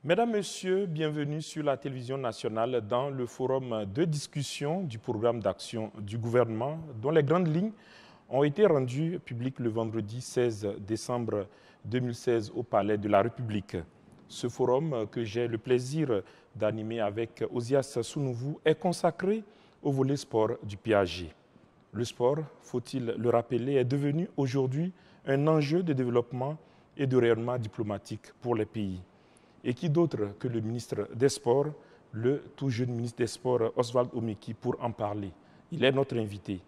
Mesdames, Messieurs, bienvenue sur la télévision nationale dans le forum de discussion du programme d'action du gouvernement dont les grandes lignes ont été rendues publiques le vendredi 16 décembre 2016 au Palais de la République. Ce forum que j'ai le plaisir d'animer avec Ozias Sounouvou est consacré au volet sport du PAG. Le sport, faut-il le rappeler, est devenu aujourd'hui un enjeu de développement et de rayonnement diplomatique pour les pays. Et qui d'autre que le ministre des Sports, le tout jeune ministre des Sports, Oswald Omeki, pour en parler. Il est notre invité.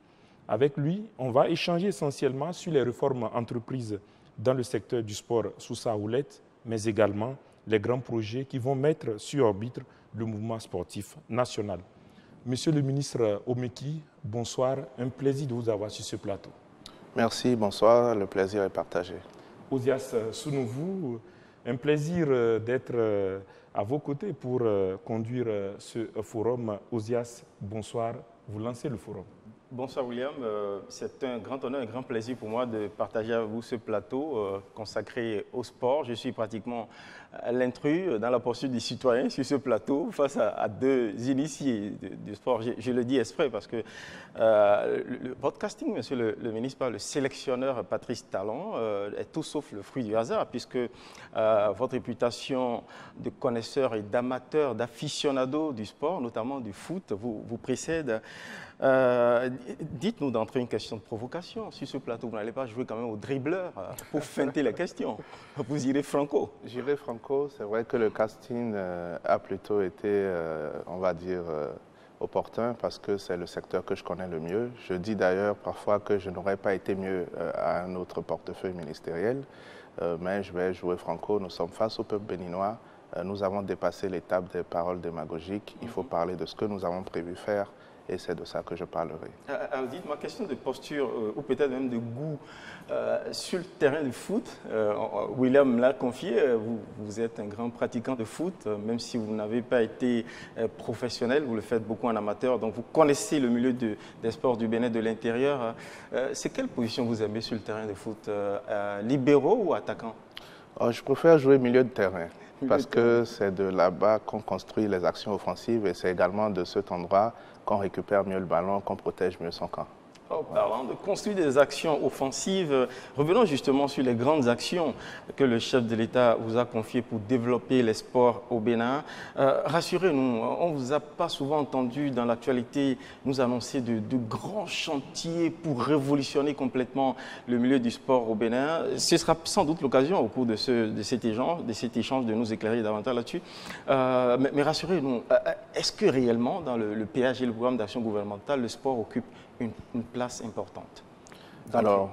Avec lui, on va échanger essentiellement sur les réformes entreprises dans le secteur du sport sous sa houlette, mais également les grands projets qui vont mettre sur orbite le mouvement sportif national. Monsieur le ministre Omeki, bonsoir. Un plaisir de vous avoir sur ce plateau. Merci, bonsoir. Le plaisir est partagé. Ozias Sounouvou, un plaisir d'être à vos côtés pour conduire ce forum. Ozias, bonsoir. Vous lancez le forum. Bonsoir William, c'est un grand honneur, un grand plaisir pour moi de partager avec vous ce plateau consacré au sport. Je suis pratiquement l'intrus dans la poursuite des citoyens sur ce plateau face à deux initiés du sport. Je le dis exprès parce que le podcasting, monsieur le ministre, par le sélectionneur Patrice Talon est tout sauf le fruit du hasard puisque votre réputation de connaisseur et d'amateur, d'aficionado du sport, notamment du foot, vous précède. Dites-nous d'entrer une question de provocation sur ce plateau. Vous n'allez pas jouer quand même au dribbleur pour feinter les questions. Vous irez franco. J'irai franco. C'est vrai que le casting a plutôt été, on va dire, opportun parce que c'est le secteur que je connais le mieux. Je dis d'ailleurs parfois que je n'aurais pas été mieux à un autre portefeuille ministériel, mais je vais jouer franco. Nous sommes face au peuple béninois. Nous avons dépassé l'étape des paroles démagogiques. Il faut parler de ce que nous avons prévu faire. Et c'est de ça que je parlerai. Alors dites-moi, question de posture ou peut-être même de goût sur le terrain de foot. William l'a confié, vous êtes un grand pratiquant de foot, même si vous n'avez pas été professionnel, vous le faites beaucoup en amateur, donc vous connaissez le milieu des sports du Bénin de l'intérieur. C'est quelle position vous aimez sur le terrain de foot, libéraux ou attaquants? Je préfère jouer milieu de terrain. Parce que c'est de là-bas qu'on construit les actions offensives et c'est également de cet endroit qu'on récupère mieux le ballon, qu'on protège mieux son camp. Parlant de construire des actions offensives, revenons justement sur les grandes actions que le chef de l'État vous a confiées pour développer les sports au Bénin. Rassurez-nous, on ne vous a pas souvent entendu dans l'actualité nous annoncer de grands chantiers pour révolutionner complètement le milieu du sport au Bénin. Ce sera sans doute l'occasion au cours de cet échange de nous éclairer davantage là-dessus. Mais rassurez-nous, est-ce que réellement dans le PAG et le programme d'action gouvernementale, le sport occupe une place importante? Alors,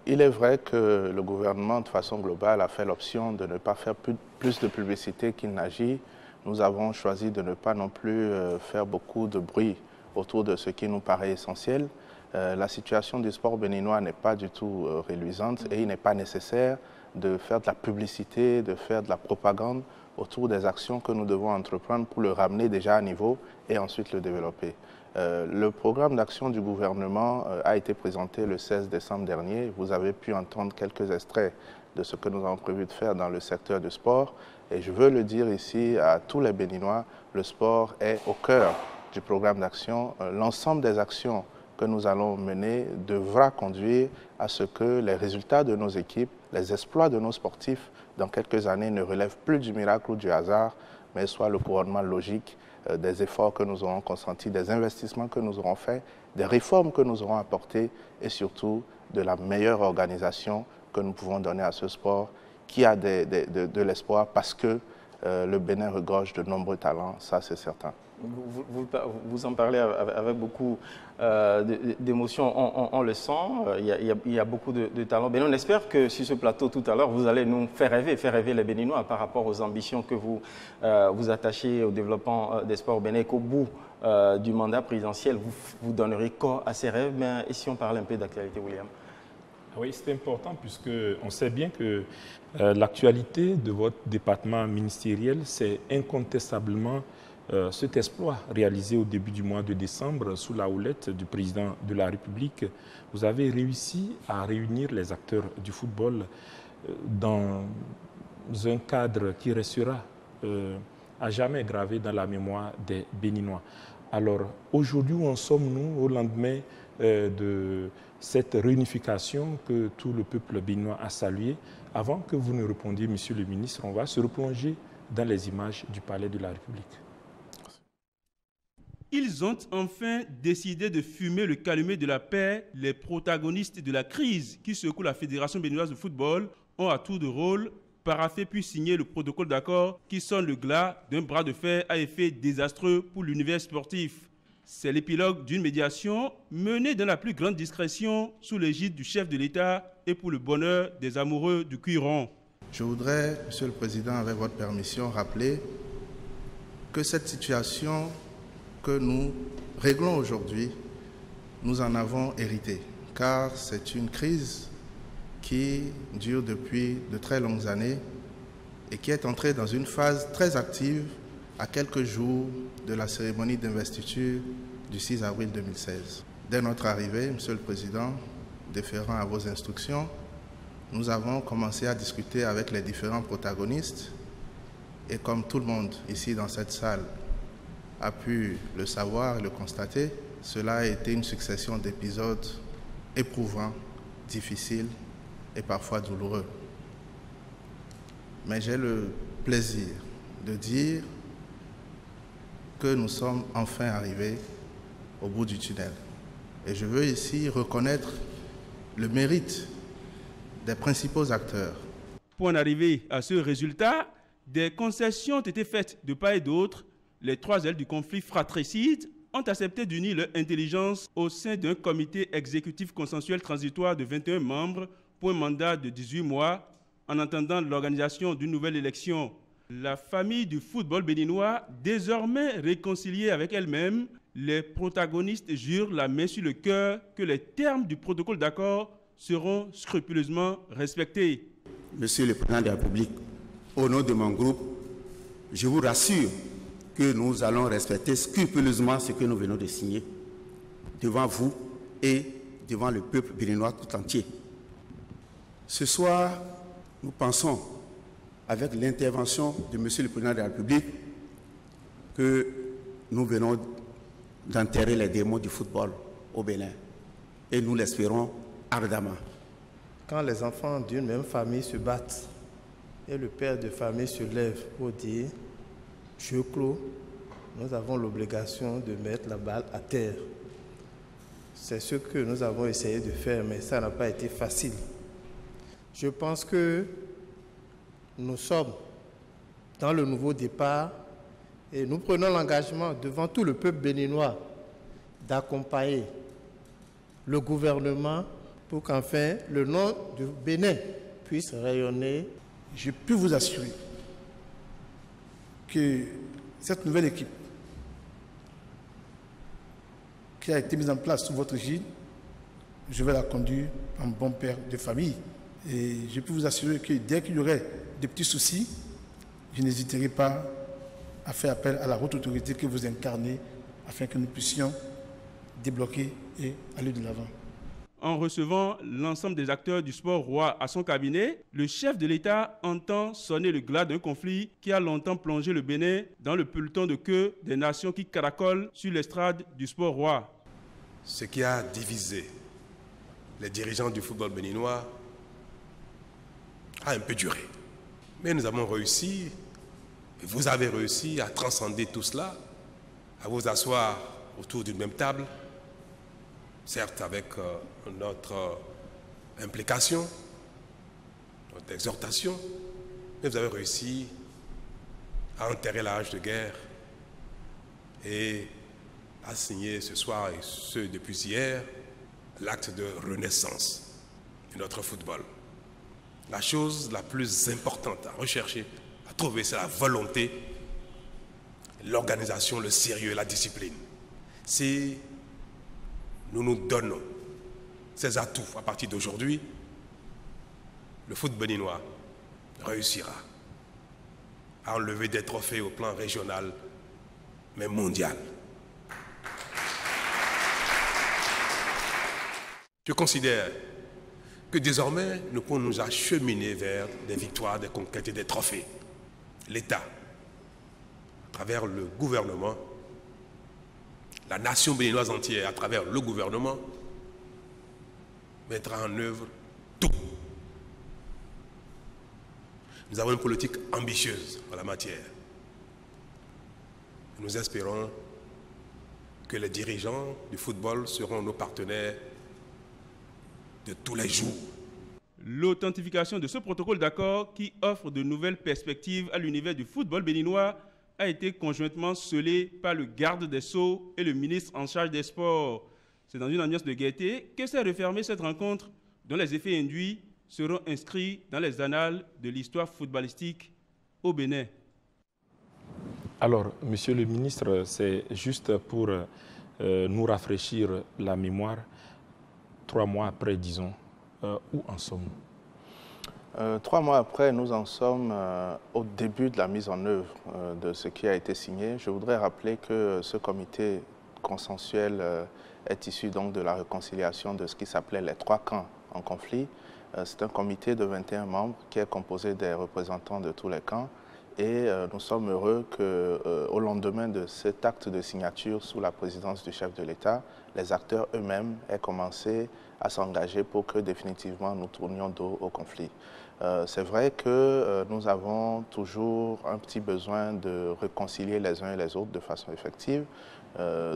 il est vrai que le gouvernement, de façon globale, a fait l'option de ne pas faire plus de publicité qu'il n'agit. Nous avons choisi de ne pas non plus faire beaucoup de bruit autour de ce qui nous paraît essentiel. La situation du sport béninois n'est pas du tout reluisante et il n'est pas nécessaire de faire de la publicité, de faire de la propagande autour des actions que nous devons entreprendre pour le ramener déjà à niveau et ensuite le développer. Le programme d'action du gouvernement a été présenté le 16 décembre dernier. Vous avez pu entendre quelques extraits de ce que nous avons prévu de faire dans le secteur du sport. Et je veux le dire ici à tous les Béninois, le sport est au cœur du programme d'action. L'ensemble des actions que nous allons mener devra conduire à ce que les résultats de nos équipes, les exploits de nos sportifs, dans quelques années, ne relèvent plus du miracle ou du hasard, mais soient le couronnement logique des efforts que nous aurons consentis, des investissements que nous aurons faits, des réformes que nous aurons apportées et surtout de la meilleure organisation que nous pouvons donner à ce sport qui a de l'espoir parce que le Bénin regorge de nombreux talents, ça c'est certain. Vous en parlez avec beaucoup d'émotion, on le sent, il y a beaucoup de talents. Mais on espère que sur ce plateau tout à l'heure, vous allez nous faire rêver les Béninois par rapport aux ambitions que vous vous attachez au développement des sports au Bénin, et qu'au bout du mandat présidentiel, vous donnerez corps à ces rêves. Mais et si on parle un peu d'actualité, William? Oui, c'est important puisqu'on sait bien que l'actualité de votre département ministériel, c'est incontestablement cet exploit réalisé au début du mois de décembre sous la houlette du président de la République. Vous avez réussi à réunir les acteurs du football dans un cadre qui restera à jamais gravé dans la mémoire des Béninois. Alors aujourd'hui, où en sommes-nous au lendemain de cette réunification que tout le peuple béninois a saluée? Avant que vous ne répondiez, Monsieur le ministre, on va se replonger dans les images du palais de la République. Ils ont enfin décidé de fumer le calumet de la paix. Les protagonistes de la crise qui secoue la Fédération béninoise de football ont à tour de rôle paraphé puis signé le protocole d'accord qui sonne le glas d'un bras de fer à effet désastreux pour l'univers sportif. C'est l'épilogue d'une médiation menée dans la plus grande discrétion sous l'égide du chef de l'État et pour le bonheur des amoureux du cuir rond. Je voudrais, Monsieur le Président, avec votre permission, rappeler que cette situation que nous réglons aujourd'hui, nous en avons hérité, car c'est une crise qui dure depuis de très longues années et qui est entrée dans une phase très active à quelques jours de la cérémonie d'investiture du 6 avril 2016. Dès notre arrivée, Monsieur le Président, déférant à vos instructions, nous avons commencé à discuter avec les différents protagonistes et comme tout le monde ici dans cette salle a pu le savoir et le constater, cela a été une succession d'épisodes éprouvants, difficiles et parfois douloureux. Mais j'ai le plaisir de dire que nous sommes enfin arrivés au bout du tunnel. Et je veux ici reconnaître le mérite des principaux acteurs. Pour en arriver à ce résultat, des concessions ont été faites de part et d'autre. Les trois ailes du conflit fratricides ont accepté d'unir leur intelligence au sein d'un comité exécutif consensuel transitoire de 21 membres pour un mandat de 18 mois en attendant l'organisation d'une nouvelle élection. La famille du football béninois, désormais réconciliée avec elle-même, les protagonistes jurent la main sur le cœur que les termes du protocole d'accord seront scrupuleusement respectés. Monsieur le Président de la République, au nom de mon groupe, je vous rassure que nous allons respecter scrupuleusement ce que nous venons de signer devant vous et devant le peuple béninois tout entier. Ce soir, nous pensons, avec l'intervention de Monsieur le Président de la République, que nous venons d'enterrer les démons du football au Bénin. Et nous l'espérons ardemment. Quand les enfants d'une même famille se battent et le père de famille se lève pour dire « jeu clos », nous avons l'obligation de mettre la balle à terre. C'est ce que nous avons essayé de faire, mais ça n'a pas été facile. Je pense que nous sommes dans le nouveau départ et nous prenons l'engagement devant tout le peuple béninois d'accompagner le gouvernement pour qu'enfin le nom du Bénin puisse rayonner. Je peux vous assurer que cette nouvelle équipe qui a été mise en place sous votre égide, je vais la conduire en bon père de famille. Et je peux vous assurer que dès qu'il y aurait des petits soucis, je n'hésiterai pas à faire appel à la haute autorité que vous incarnez afin que nous puissions débloquer et aller de l'avant. En recevant l'ensemble des acteurs du sport roi à son cabinet, le chef de l'État entend sonner le glas d'un conflit qui a longtemps plongé le Bénin dans le peloton de queue des nations qui caracolent sur l'estrade du sport roi. Ce qui a divisé les dirigeants du football béninois a un peu duré. Mais nous avons réussi, et vous avez réussi à transcender tout cela, à vous asseoir autour d'une même table, certes avec notre implication, notre exhortation, mais vous avez réussi a enterré la hache de guerre et a signé ce soir, et ce depuis hier, l'acte de renaissance de notre football. La chose la plus importante à rechercher, à trouver, c'est la volonté, l'organisation, le sérieux et la discipline. Si nous nous donnons ces atouts à partir d'aujourd'hui, le foot béninois réussira à enlever des trophées au plan régional, mais mondial. Je considère que désormais, nous pouvons nous acheminer vers des victoires, des conquêtes et des trophées. L'État, à travers le gouvernement, la nation béninoise entière, à travers le gouvernement, mettra en œuvre tout. Nous avons une politique ambitieuse en la matière. Nous espérons que les dirigeants du football seront nos partenaires de tous les jours. L'authentification de ce protocole d'accord qui offre de nouvelles perspectives à l'univers du football béninois a été conjointement scellée par le garde des Sceaux et le ministre en charge des sports. C'est dans une ambiance de gaieté que s'est refermée cette rencontre dont les effets induits seront inscrits dans les annales de l'histoire footballistique au Bénin. Alors, Monsieur le ministre, c'est juste pour nous rafraîchir la mémoire. 3 mois après, disons, où en sommes-nous? 3 mois après, nous en sommes au début de la mise en œuvre de ce qui a été signé. Je voudrais rappeler que ce comité consensuel est issu donc de la réconciliation de ce qui s'appelait les 3 camps en conflit. C'est un comité de 21 membres qui est composé des représentants de tous les camps. Et nous sommes heureux qu'au lendemain de cet acte de signature sous la présidence du chef de l'État, les acteurs eux-mêmes aient commencé à s'engager pour que définitivement nous tournions dos au conflit. C'est vrai que nous avons toujours un petit besoin de réconcilier les uns et les autres de façon effective.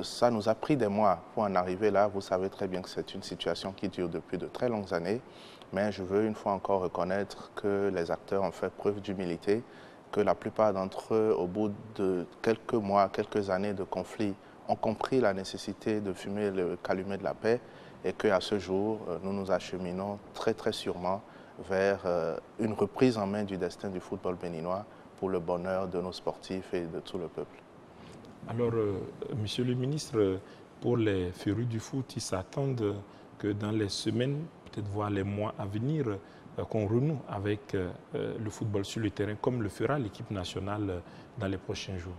Ça nous a pris des mois pour en arriver là. Vous savez très bien que c'est une situation qui dure depuis de très longues années. Mais je veux une fois encore reconnaître que les acteurs ont fait preuve d'humilité, que la plupart d'entre eux, au bout de quelques mois, quelques années de conflit, ont compris la nécessité de fumer le calumet de la paix et qu'à ce jour, nous nous acheminons très très sûrement vers une reprise en main du destin du football béninois pour le bonheur de nos sportifs et de tout le peuple. Alors, Monsieur le ministre, pour les férus du foot, ils s'attendent que dans les semaines, peut-être voire les mois à venir, qu'on renoue avec le football sur le terrain, comme le fera l'équipe nationale dans les prochains jours.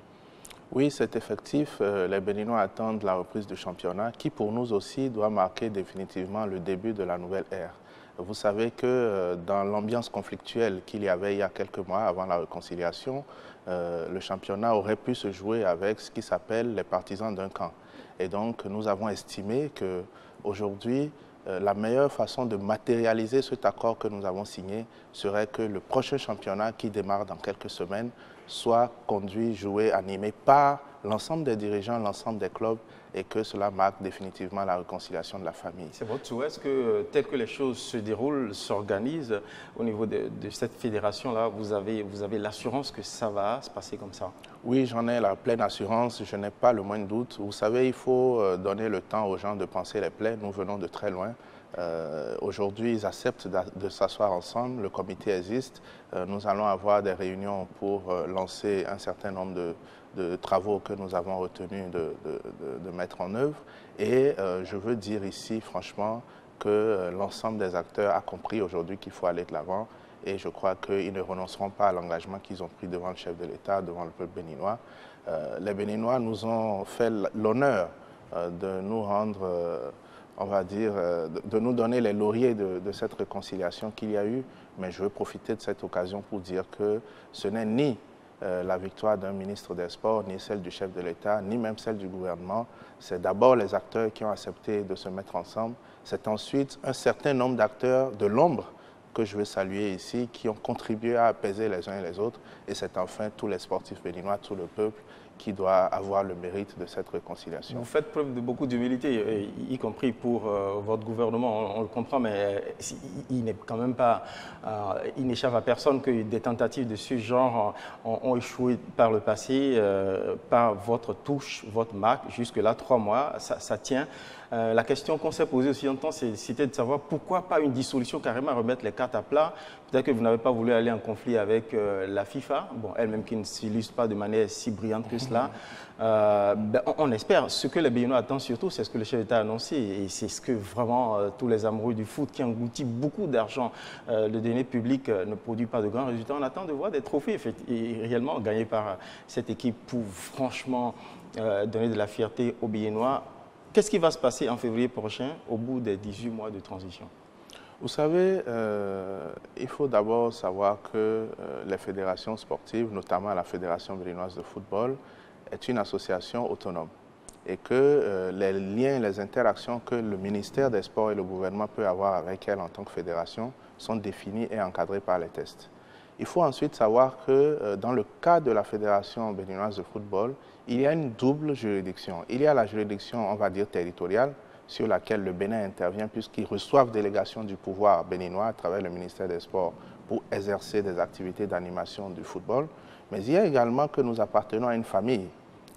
Oui, c'est effectif. Les Béninois attendent la reprise du championnat, qui pour nous aussi doit marquer définitivement le début de la nouvelle ère. Vous savez que dans l'ambiance conflictuelle qu'il y avait il y a quelques mois avant la réconciliation, le championnat aurait pu se jouer avec ce qui s'appelle les partisans d'un camp. Et donc nous avons estimé qu'aujourd'hui, la meilleure façon de matérialiser cet accord que nous avons signé serait que le prochain championnat qui démarre dans quelques semaines soit conduit, joué, animé par l'ensemble des dirigeants, l'ensemble des clubs et que cela marque définitivement la réconciliation de la famille. C'est votre souhait. Est-ce que, tel que les choses se déroulent, s'organisent au niveau de cette fédération-là, vous avez l'assurance que ça va se passer comme ça? Oui, j'en ai la pleine assurance, je n'ai pas le moindre doute. Vous savez, il faut donner le temps aux gens de penser les plaies. Nous venons de très loin. Aujourd'hui, ils acceptent de s'asseoir ensemble, le comité existe. Nous allons avoir des réunions pour lancer un certain nombre de travaux que nous avons retenu de mettre en œuvre. Et je veux dire ici, franchement, que l'ensemble des acteurs a compris aujourd'hui qu'il faut aller de l'avant. Et je crois qu'ils ne renonceront pas à l'engagement qu'ils ont pris devant le chef de l'État, devant le peuple béninois. Les Béninois nous ont fait l'honneur de nous rendre, on va dire, de nous donner les lauriers de cette réconciliation qu'il y a eu. Mais je veux profiter de cette occasion pour dire que ce n'est ni la victoire d'un ministre des Sports, ni celle du chef de l'État, ni même celle du gouvernement. C'est d'abord les acteurs qui ont accepté de se mettre ensemble. C'est ensuite un certain nombre d'acteurs de l'ombre que je veux saluer ici, qui ont contribué à apaiser les uns et les autres. Et c'est enfin tous les sportifs béninois, tout le peuple, qui doit avoir le mérite de cette réconciliation. Vous faites preuve de beaucoup d'humilité, y compris pour votre gouvernement, on le comprend, mais il n'est quand même pas, il n'échappe à personne que des tentatives de ce genre ont échoué par le passé, par votre touche, votre marque, jusque-là, 3 mois, ça tient. La question qu'on s'est posée aussi longtemps, c'était de savoir pourquoi pas une dissolution, carrément remettre les cartes à plat. Peut-être que vous n'avez pas voulu aller en conflit avec la FIFA, bon, elle-même qui ne s'illustre pas de manière si brillante que cela. On espère. Ce que les Béninois attendent surtout, c'est ce que le chef d'État a annoncé. Et c'est ce que vraiment tous les amoureux du foot qui engloutit beaucoup d'argent, le denier public ne produit pas de grands résultats. On attend de voir des trophées réellement gagnés par cette équipe pour franchement donner de la fierté aux Béninois. Qu'est-ce qui va se passer en février prochain, au bout des 18 mois de transition? Vous savez, il faut d'abord savoir que les fédérations sportives, notamment la Fédération béninoise de football, est une association autonome et que les liens, les interactions que le ministère des Sports et le gouvernement peut avoir avec elle en tant que fédération sont définis et encadrés par les tests. Il faut ensuite savoir que dans le cas de la Fédération béninoise de football, il y a une double juridiction. Il y a la juridiction, on va dire, territoriale, sur laquelle le Bénin intervient puisqu'ils reçoivent délégation du pouvoir béninois à travers le ministère des Sports pour exercer des activités d'animation du football. Mais il y a également que nous appartenons à une famille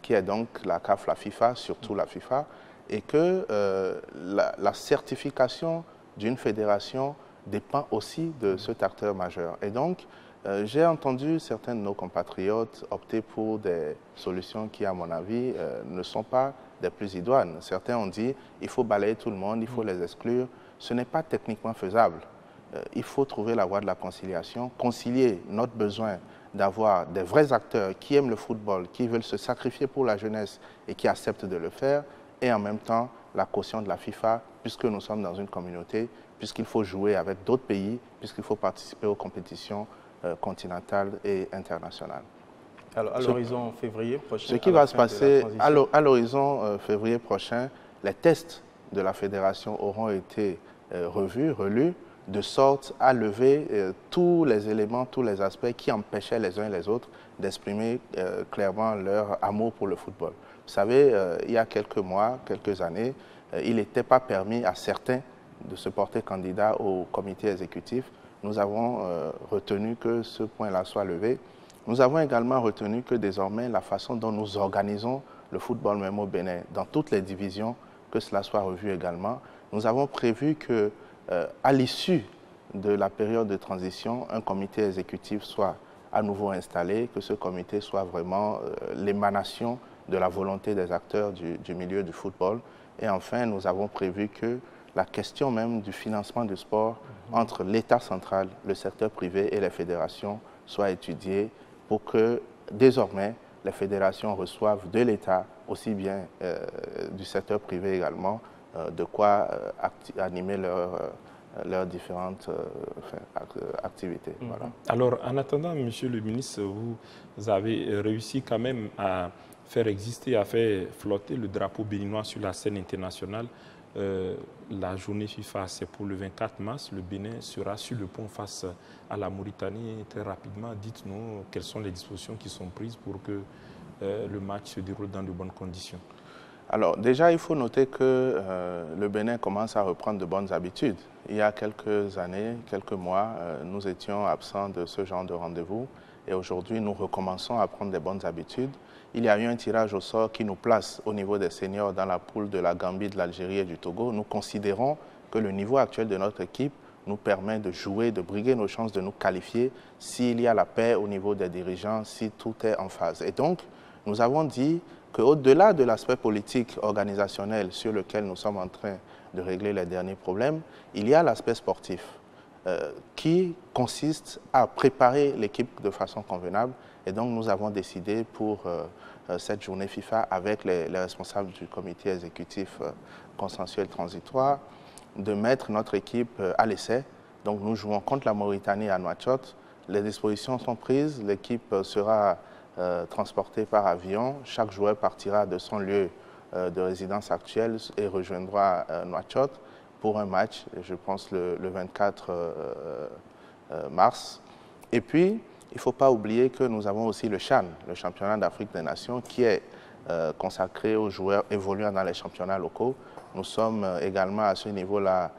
qui est donc la CAF, la FIFA, surtout la FIFA, et que la certification d'une fédération dépend aussi de cet acteur majeur. Et donc, j'ai entendu certains de nos compatriotes opter pour des solutions qui, à mon avis, ne sont pas des plus idoines. Certains ont dit qu'il faut balayer tout le monde, il faut les exclure. Ce n'est pas techniquement faisable. Il faut trouver la voie de la conciliation, concilier notre besoin d'avoir des vrais acteurs qui aiment le football, qui veulent se sacrifier pour la jeunesse et qui acceptent de le faire, et en même temps la caution de la FIFA, puisque nous sommes dans une communauté, puisqu'il faut jouer avec d'autres pays, puisqu'il faut participer aux compétitions continentale et internationale. Alors, à l'horizon février prochain, ce qui va se passer à l'horizon février prochain, les tests de la fédération auront été revus, relus, de sorte à lever tous les éléments, tous les aspects qui empêchaient les uns et les autres d'exprimer clairement leur amour pour le football. Vous savez, il y a quelques mois, quelques années, il n'était pas permis à certains de se porter candidat au comité exécutif. Nous avons retenu que ce point-là soit levé. Nous avons également retenu que désormais, la façon dont nous organisons le football même au Bénin, dans toutes les divisions, que cela soit revu également. Nous avons prévu que, à l'issue de la période de transition, un comité exécutif soit à nouveau installé, que ce comité soit vraiment l'émanation de la volonté des acteurs du milieu du football. Et enfin, nous avons prévu que la question même du financement du sport entre l'État central, le secteur privé et les fédérations soit étudiée pour que désormais les fédérations reçoivent de l'État, aussi bien du secteur privé également, de quoi animer leurs différentes activités. Voilà. Alors, en attendant, Monsieur le ministre, vous avez réussi quand même à faire exister, à faire flotter le drapeau béninois sur la scène internationale. La journée FIFA, c'est pour le 24 mars. Le Bénin sera sur le pont face à la Mauritanie. Très rapidement, dites-nous quelles sont les dispositions qui sont prises pour que le match se déroule dans de bonnes conditions. Alors déjà, il faut noter que le Bénin commence à reprendre de bonnes habitudes. Il y a quelques années, quelques mois, nous étions absents de ce genre de rendez-vous. Et aujourd'hui, nous recommençons à prendre des bonnes habitudes. Il y a eu un tirage au sort qui nous place au niveau des seniors dans la poule de la Gambie, de l'Algérie et du Togo. Nous considérons que le niveau actuel de notre équipe nous permet de jouer, de briguer nos chances de nous qualifier s'il y a la paix au niveau des dirigeants, si tout est en phase. Et donc, nous avons dit qu'au-delà de l'aspect politique organisationnel sur lequel nous sommes en train de régler les derniers problèmes, il y a l'aspect sportif qui consiste à préparer l'équipe de façon convenable. Et donc, nous avons décidé pour cette journée FIFA avec les responsables du comité exécutif consensuel transitoire de mettre notre équipe à l'essai. Donc, nous jouons contre la Mauritanie à Nouakchott. Les dispositions sont prises. L'équipe sera transportée par avion. Chaque joueur partira de son lieu de résidence actuelle et rejoindra Nouakchott pour un match, je pense, le 24 mars. Et puis, Il ne faut pas oublier que nous avons aussi le CHAN, le championnat d'Afrique des Nations, qui est consacré aux joueurs évoluant dans les championnats locaux. Nous sommes également à ce niveau-là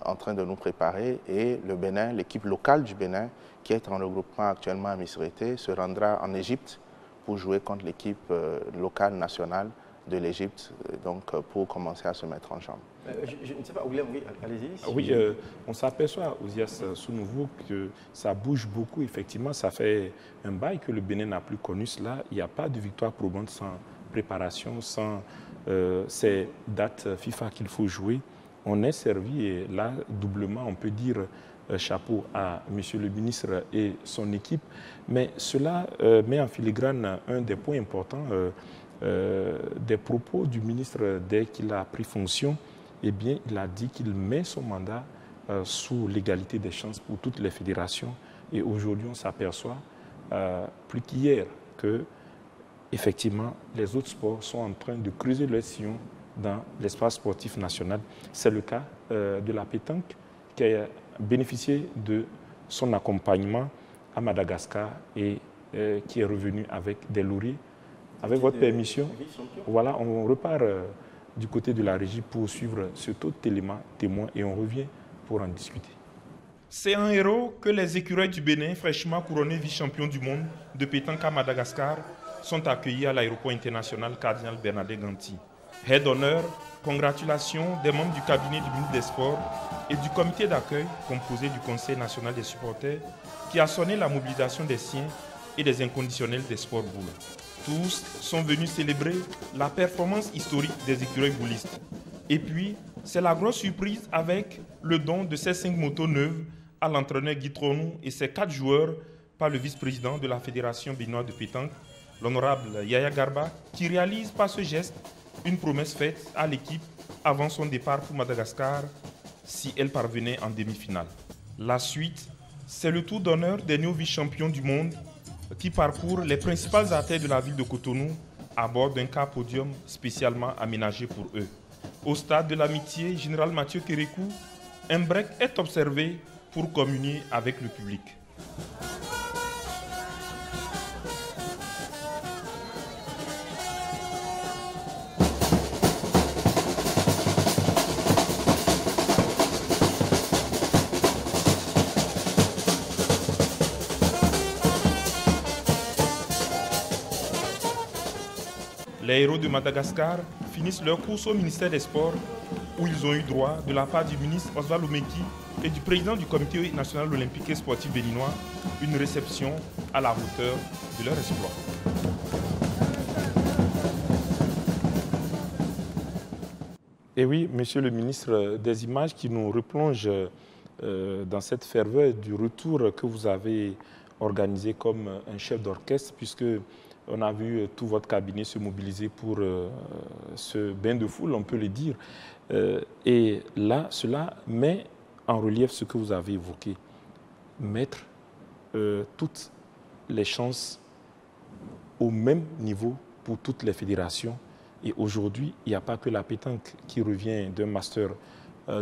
en train de nous préparer et le Bénin, l'équipe locale du Bénin, qui est en regroupement actuellement à Missirité, se rendra en Égypte pour jouer contre l'équipe locale nationale de l'Égypte, donc pour commencer à se mettre en jambe. Je ne sais pas, oui, allez-y. Oui, on s'aperçoit, Ozias Sounouveau, que ça bouge beaucoup. Effectivement, ça fait un bail que le Bénin n'a plus connu cela. Il n'y a pas de victoire probante sans préparation, sans ces dates FIFA qu'il faut jouer. On est servi et là, doublement, on peut dire chapeau à M. le ministre et son équipe. Mais cela met en filigrane un des points importants des propos du ministre dès qu'il a pris fonction. Eh bien, il a dit qu'il met son mandat sous l'égalité des chances pour toutes les fédérations. Et aujourd'hui, on s'aperçoit plus qu'hier que, effectivement, les autres sports sont en train de creuser leur sillon dans l'espace sportif national. C'est le cas de la pétanque qui a bénéficié de son accompagnement à Madagascar et qui est revenu avec des lauriers. Avec votre permission, voilà, on repart du côté de la régie pour suivre ce taux de témoin et on revient pour en discuter. C'est un héros que les écureuils du Bénin, fraîchement couronnés vice-champions du monde de pétanque à Madagascar, sont accueillis à l'aéroport international Cardinal Bernadette Ganti. Aide d'honneur, congratulations des membres du cabinet du ministre des Sports et du comité d'accueil composé du Conseil national des supporters qui a sonné la mobilisation des siens et des inconditionnels des sports boules. Tous sont venus célébrer la performance historique des écureuils boulistes. Et puis, c'est la grosse surprise avec le don de ces 5 motos neuves à l'entraîneur Guy Tronou et ses 4 joueurs par le vice-président de la Fédération béninoise de pétanque, l'honorable Yaya Garba, qui réalise par ce geste une promesse faite à l'équipe avant son départ pour Madagascar si elle parvenait en demi-finale. La suite, c'est le tour d'honneur des nouveaux vice-champions du monde qui parcourent les principales artères de la ville de Cotonou à bord d'un car podium spécialement aménagé pour eux. Au stade de l'amitié, Général Mathieu Kérékou, un break est observé pour communier avec le public. Les héros de Madagascar finissent leur course au ministère des Sports où ils ont eu droit, de la part du ministre Oswald Omeki et du président du comité national olympique et sportif béninois, une réception à la hauteur de leur exploit. Et oui, monsieur le ministre, des images qui nous replongent dans cette ferveur du retour que vous avez organisé comme un chef d'orchestre, puisque on a vu tout votre cabinet se mobiliser pour ce bain de foule, on peut le dire. Et là, cela met en relief ce que vous avez évoqué. Mettre toutes les chances au même niveau pour toutes les fédérations. Et aujourd'hui, il n'y a pas que la pétanque qui revient d'un master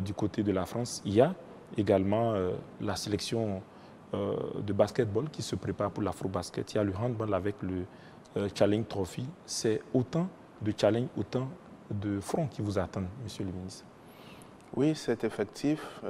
du côté de la France. Il y a également la sélection de basketball qui se prépare pour l'Afro-Basket. Il y a le handball avec le Challenge Trophy. C'est autant de challenges, autant de fronts qui vous attendent, monsieur le ministre. Oui, c'est effectif.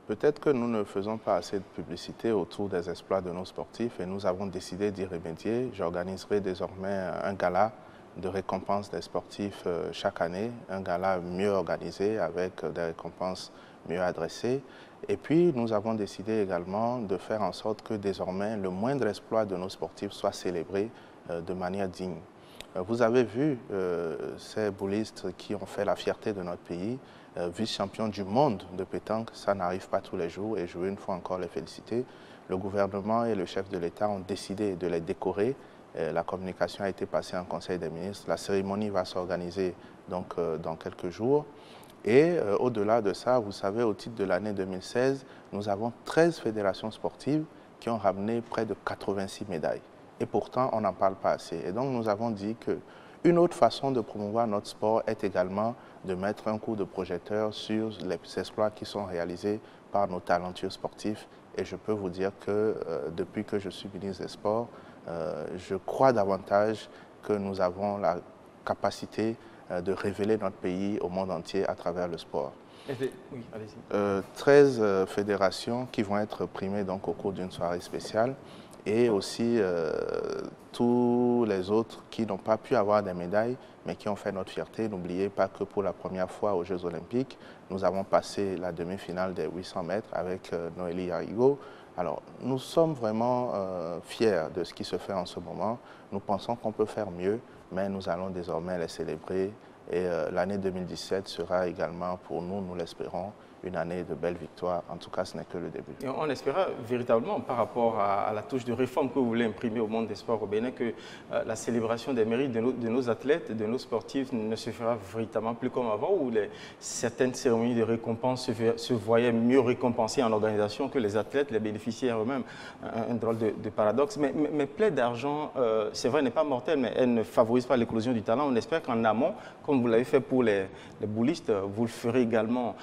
Peut-être que nous ne faisons pas assez de publicité autour des exploits de nos sportifs et nous avons décidé d'y remédier. J'organiserai désormais un gala de récompense des sportifs chaque année, un gala mieux organisé avec des récompenses mieux adressées. Et puis, nous avons décidé également de faire en sorte que désormais, le moindre exploit de nos sportifs soit célébré de manière digne. Vous avez vu ces boulistes qui ont fait la fierté de notre pays, vice-champions du monde de pétanque, ça n'arrive pas tous les jours et je veux une fois encore les féliciter. Le gouvernement et le chef de l'État ont décidé de les décorer. La communication a été passée en Conseil des ministres. La cérémonie va s'organiser donc dans quelques jours. Et au-delà de ça, vous savez, au titre de l'année 2016, nous avons 13 fédérations sportives qui ont ramené près de 86 médailles. Et pourtant, on n'en parle pas assez. Et donc, nous avons dit qu'une autre façon de promouvoir notre sport est également de mettre un coup de projecteur sur les exploits qui sont réalisés par nos talentueux sportifs Et je peux vous dire que depuis que je suis ministre des Sports, je crois davantage que nous avons la capacité de révéler notre pays au monde entier à travers le sport. Oui, allez-y. 13 fédérations qui vont être primées donc, au cours d'une soirée spéciale et aussi tous les autres qui n'ont pas pu avoir des médailles mais qui ont fait notre fierté. N'oubliez pas que pour la première fois aux Jeux Olympiques, nous avons passé la demi-finale des 800 mètres avec Noélie Harigo. Alors, nous sommes vraiment fiers de ce qui se fait en ce moment. Nous pensons qu'on peut faire mieux, mais nous allons désormais les célébrer. Et l'année 2017 sera également, pour nous, nous l'espérons, une année de belles victoires. En tout cas, ce n'est que le début. Et on espéra véritablement, par rapport à la touche de réforme que vous voulez imprimer au monde des sports au Bénin, que la célébration des mérites de nos athlètes, de nos sportifs ne se fera véritablement plus comme avant, où certaines cérémonies de récompense se voyaient mieux récompensées en organisation que les athlètes, les bénéficiaires eux-mêmes. Un drôle de paradoxe. Mais plaie d'argent, c'est vrai, n'est pas mortelle, mais elle ne favorise pas l'éclosion du talent. On espère qu'en amont, comme vous l'avez fait pour les boulistes, vous le ferez également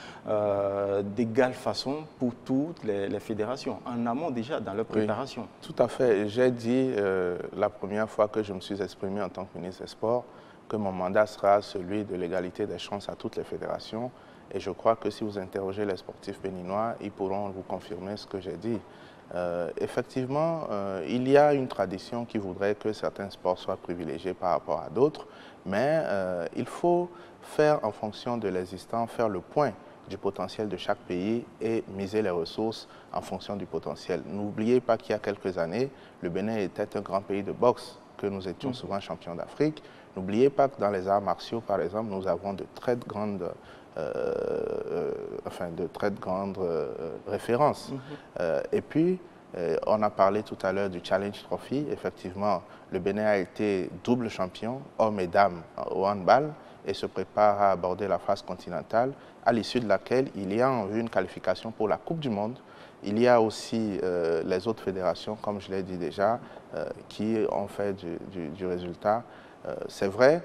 d'égale façon pour toutes les fédérations, en amont déjà dans leur préparation. Oui, tout à fait. J'ai dit la première fois que je me suis exprimé en tant que ministre des Sports que mon mandat sera celui de l'égalité des chances à toutes les fédérations. Et je crois que si vous interrogez les sportifs béninois, ils pourront vous confirmer ce que j'ai dit. Effectivement, il y a une tradition qui voudrait que certains sports soient privilégiés par rapport à d'autres, mais il faut faire en fonction de l'existant, faire le point du potentiel de chaque pays et miser les ressources en fonction du potentiel. N'oubliez pas qu'il y a quelques années, le Bénin était un grand pays de boxe, que nous étions souvent champions d'Afrique. N'oubliez pas que dans les arts martiaux, par exemple, nous avons de très grandes références. Et puis, on a parlé tout à l'heure du Challenge Trophy. Effectivement, le Bénin a été double champion, hommes et dames, au handball, et se prépare à aborder la phase continentale, à l'issue de laquelle il y a en vue une qualification pour la Coupe du Monde. Il y a aussi les autres fédérations, comme je l'ai dit déjà, qui ont fait du résultat. C'est vrai,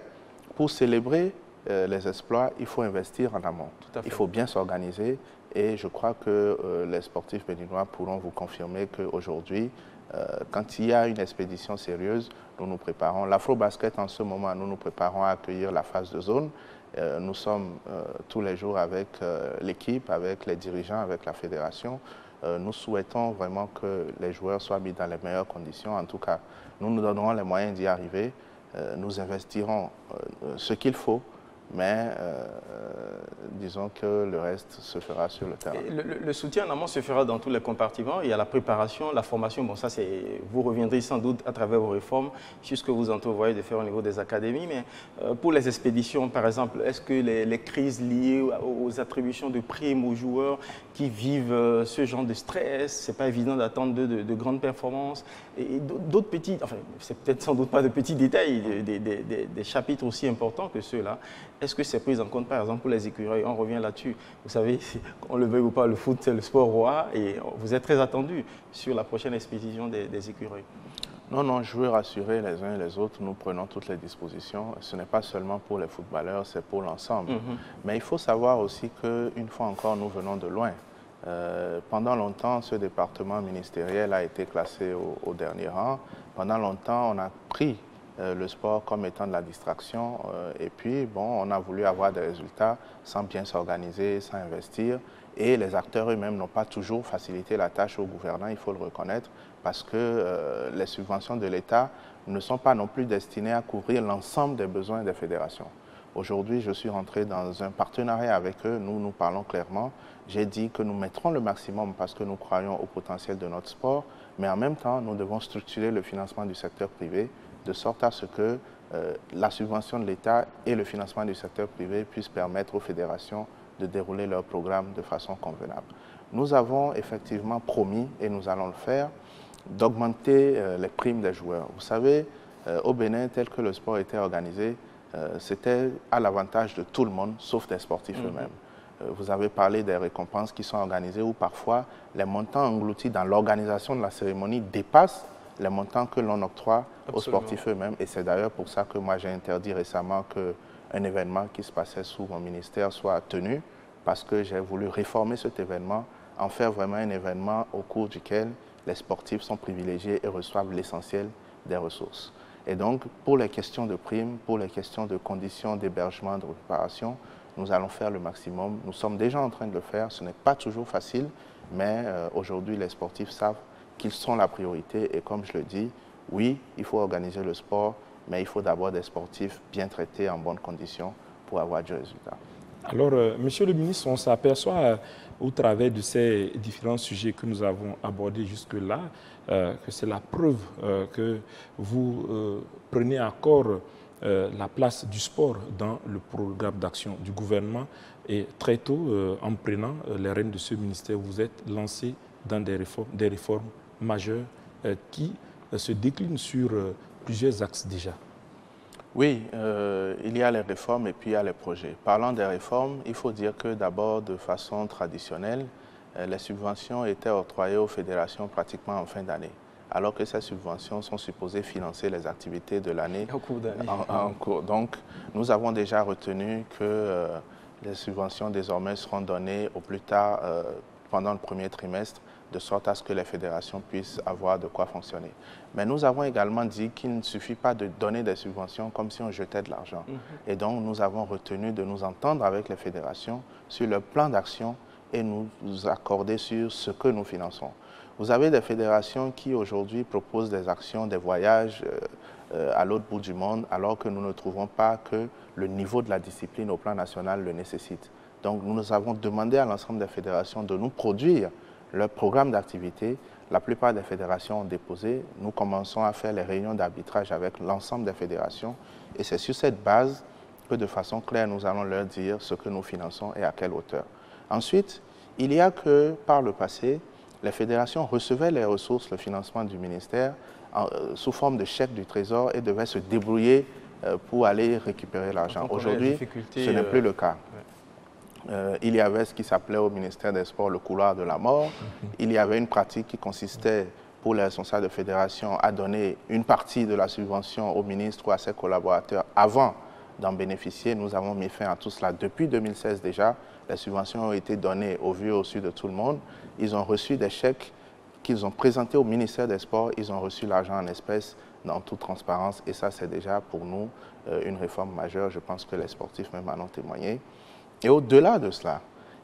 pour célébrer les exploits, il faut investir en amont. Il faut bien s'organiser et je crois que les sportifs béninois pourront vous confirmer qu'aujourd'hui, quand il y a une expédition sérieuse, nous nous préparons. L'Afro-Basket, en ce moment, nous nous préparons à accueillir la phase de zone. Nous sommes tous les jours avec l'équipe, avec les dirigeants, avec la fédération. Nous souhaitons vraiment que les joueurs soient mis dans les meilleures conditions. En tout cas, nous nous donnerons les moyens d'y arriver. Nous investirons ce qu'il faut, mais disons que le reste se fera sur le terrain. Le soutien en amont se fera dans tous les compartiments. Il y a la préparation, la formation. Bon, ça, vous reviendrez sans doute à travers vos réformes sur ce que vous entrevoyez de faire au niveau des académies. Mais pour les expéditions, par exemple, est-ce que les crises liées aux attributions de primes aux joueurs qui vivent ce genre de stress, c'est pas évident d'attendre de grandes performances et d'autres petits, enfin, c'est peut-être sans doute pas de petits détails, des chapitres aussi importants que ceux-là. Est-ce que c'est pris en compte, par exemple, pour les écureuils? On revient là-dessus. Vous savez, on le veuille ou pas, le foot, c'est le sport roi et vous êtes très attendu sur la prochaine expédition des écureuils. Non, je veux rassurer les uns et les autres, nous prenons toutes les dispositions. Ce n'est pas seulement pour les footballeurs, c'est pour l'ensemble. Mais il faut savoir aussi qu'une fois encore, nous venons de loin. Pendant longtemps, ce département ministériel a été classé au dernier rang. Pendant longtemps, on a pris le sport comme étant de la distraction. Et puis, bon, on a voulu avoir des résultats sans bien s'organiser, sans investir. Et les acteurs eux-mêmes n'ont pas toujours facilité la tâche aux gouvernants, il faut le reconnaître, parce que les subventions de l'État ne sont pas non plus destinées à couvrir l'ensemble des besoins des fédérations. Aujourd'hui, je suis rentré dans un partenariat avec eux, nous parlons clairement. J'ai dit que nous mettrons le maximum parce que nous croyons au potentiel de notre sport, mais en même temps, nous devons structurer le financement du secteur privé de sorte à ce que la subvention de l'État et le financement du secteur privé puissent permettre aux fédérations de dérouler leur programme de façon convenable. Nous avons effectivement promis, et nous allons le faire, d'augmenter les primes des joueurs. Vous savez, au Bénin, tel que le sport était organisé, c'était à l'avantage de tout le monde, sauf des sportifs eux-mêmes. Vous avez parlé des récompenses qui sont organisées où parfois les montants engloutis dans l'organisation de la cérémonie dépassent les montants que l'on octroie aux sportifs eux-mêmes. Et c'est d'ailleurs pour ça que moi j'ai interdit récemment qu'un événement qui se passait sous mon ministère soit tenu, parce que j'ai voulu réformer cet événement en faire vraiment un événement au cours duquel les sportifs sont privilégiés et reçoivent l'essentiel des ressources. Et donc, pour les questions de primes, pour les questions de conditions d'hébergement, de récupération, nous allons faire le maximum. Nous sommes déjà en train de le faire. Ce n'est pas toujours facile, mais aujourd'hui, les sportifs savent qu'ils sont la priorité. Et comme je le dis, oui, il faut organiser le sport, mais il faut d'abord des sportifs bien traités, en bonnes conditions, pour avoir du résultat. Alors, Monsieur le ministre, on s'aperçoit au travers de ces différents sujets que nous avons abordés jusque-là, que c'est la preuve que vous prenez à corps la place du sport dans le programme d'action du gouvernement. Et très tôt, en prenant les rênes de ce ministère, vous êtes lancé dans des réformes majeures qui se déclinent sur plusieurs axes déjà. Oui, il y a les réformes et puis il y a les projets. Parlant des réformes, il faut dire que d'abord, de façon traditionnelle, les subventions étaient octroyées aux fédérations pratiquement en fin d'année, alors que ces subventions sont supposées financer les activités de l'année en cours. Donc, nous avons déjà retenu que les subventions désormais seront données au plus tard pendant le premier trimestre, de sorte à ce que les fédérations puissent avoir de quoi fonctionner. Mais nous avons également dit qu'il ne suffit pas de donner des subventions comme si on jetait de l'argent. Et donc, nous avons retenu de nous entendre avec les fédérations sur leur plan d'action et nous accorder sur ce que nous finançons. Vous avez des fédérations qui aujourd'hui proposent des actions, des voyages à l'autre bout du monde, alors que nous ne trouvons pas que le niveau de la discipline au plan national le nécessite. Donc, nous avons demandé à l'ensemble des fédérations de nous produire leur programme d'activité. La plupart des fédérations ont déposé. Nous commençons à faire les réunions d'arbitrage avec l'ensemble des fédérations. Et c'est sur cette base que, de façon claire, nous allons leur dire ce que nous finançons et à quelle hauteur. Ensuite, il y a que, par le passé, les fédérations recevaient les ressources, le financement du ministère, sous forme de chèques du Trésor et devaient se débrouiller pour aller récupérer l'argent. Aujourd'hui, ce n'est plus le cas. Il y avait ce qui s'appelait au ministère des Sports le couloir de la mort. Il y avait une pratique qui consistait pour les responsables de fédération à donner une partie de la subvention au ministre ou à ses collaborateurs avant d'en bénéficier. Nous avons mis fin à tout cela depuis 2016 déjà. Les subventions ont été données au vu et au su de tout le monde. Ils ont reçu des chèques qu'ils ont présentés au ministère des Sports. Ils ont reçu l'argent en espèces dans toute transparence. Et ça, c'est déjà pour nous une réforme majeure. Je pense que les sportifs même en ont témoigné. Et au-delà de cela,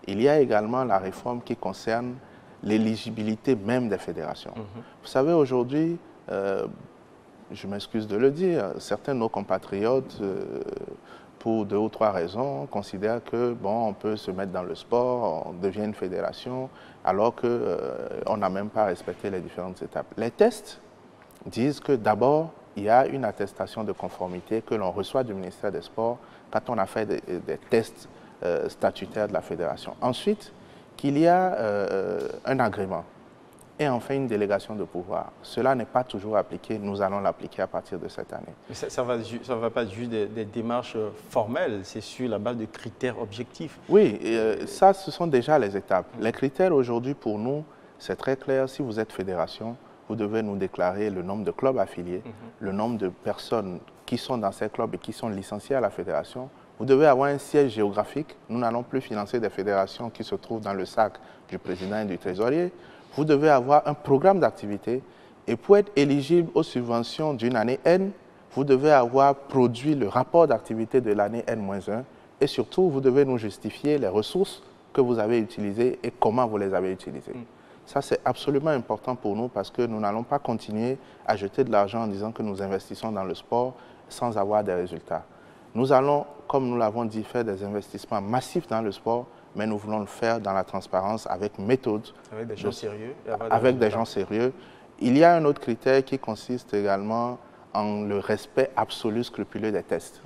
il y a également la réforme qui concerne l'éligibilité même des fédérations. Vous savez, aujourd'hui, je m'excuse de le dire, certains de nos compatriotes, pour 2 ou 3 raisons, considèrent que, bon, on peut se mettre dans le sport, on devient une fédération, alors qu'on n'a même pas respecté les différentes étapes. Les tests disent que d'abord, il y a une attestation de conformité que l'on reçoit du ministère des Sports quand on a fait des tests statutaire de la fédération. Ensuite, qu'il y a un agrément et enfin une délégation de pouvoir. Cela n'est pas toujours appliqué. Nous allons l'appliquer à partir de cette année. Mais ça ne va pas être juste des démarches formelles, c'est sur la base de critères objectifs. Oui, ça, ce sont déjà les étapes. Les critères aujourd'hui, pour nous, c'est très clair. Si vous êtes fédération, vous devez nous déclarer le nombre de clubs affiliés, le nombre de personnes qui sont dans ces clubs et qui sont licenciées à la fédération. Vous devez avoir un siège géographique. Nous n'allons plus financer des fédérations qui se trouvent dans le sac du président et du trésorier. Vous devez avoir un programme d'activité. Et pour être éligible aux subventions d'une année N, vous devez avoir produit le rapport d'activité de l'année N-1. Et surtout, vous devez nous justifier les ressources que vous avez utilisées et comment vous les avez utilisées. Ça, c'est absolument important pour nous parce que nous n'allons pas continuer à jeter de l'argent en disant que nous investissons dans le sport sans avoir des résultats. Nous allons, comme nous l'avons dit, faire des investissements massifs dans le sport, mais nous voulons le faire dans la transparence, avec méthode. Avec des gens sérieux. Avec des gens sérieux. Il y a un autre critère qui consiste également en le respect absolu, scrupuleux des tests.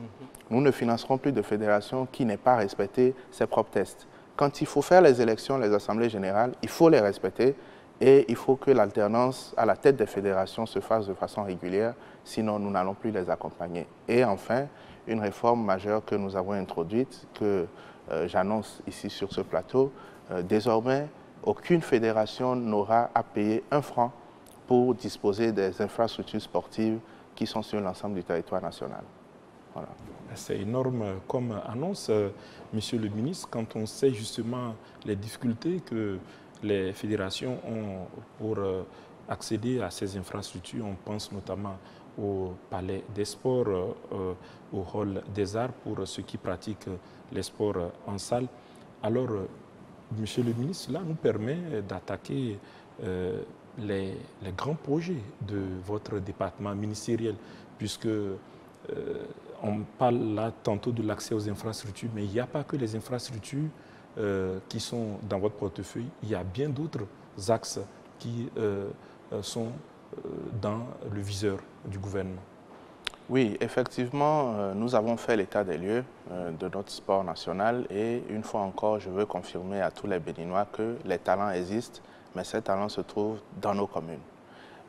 Nous ne financerons plus de fédérations qui n'aient pas respecté ses propres tests. Quand il faut faire les élections, les assemblées générales, il faut les respecter et il faut que l'alternance à la tête des fédérations se fasse de façon régulière, sinon nous n'allons plus les accompagner. Et enfin, une réforme majeure que nous avons introduite, que j'annonce ici sur ce plateau, désormais, aucune fédération n'aura à payer 1 franc pour disposer des infrastructures sportives qui sont sur l'ensemble du territoire national. Voilà. C'est énorme comme annonce, Monsieur le ministre, quand on sait justement les difficultés que les fédérations ont pour accéder à ces infrastructures. On pense notamment au palais des sports, au hall des arts pour ceux qui pratiquent les sports en salle. Alors, Monsieur le ministre, cela nous permet d'attaquer les grands projets de votre département ministériel, puisque on parle là tantôt de l'accès aux infrastructures, mais il n'y a pas que les infrastructures qui sont dans votre portefeuille, il y a bien d'autres axes qui sont dans le viseur du gouvernement. Oui, effectivement, nous avons fait l'état des lieux de notre sport national et une fois encore, je veux confirmer à tous les Béninois que les talents existent, mais ces talents se trouvent dans nos communes.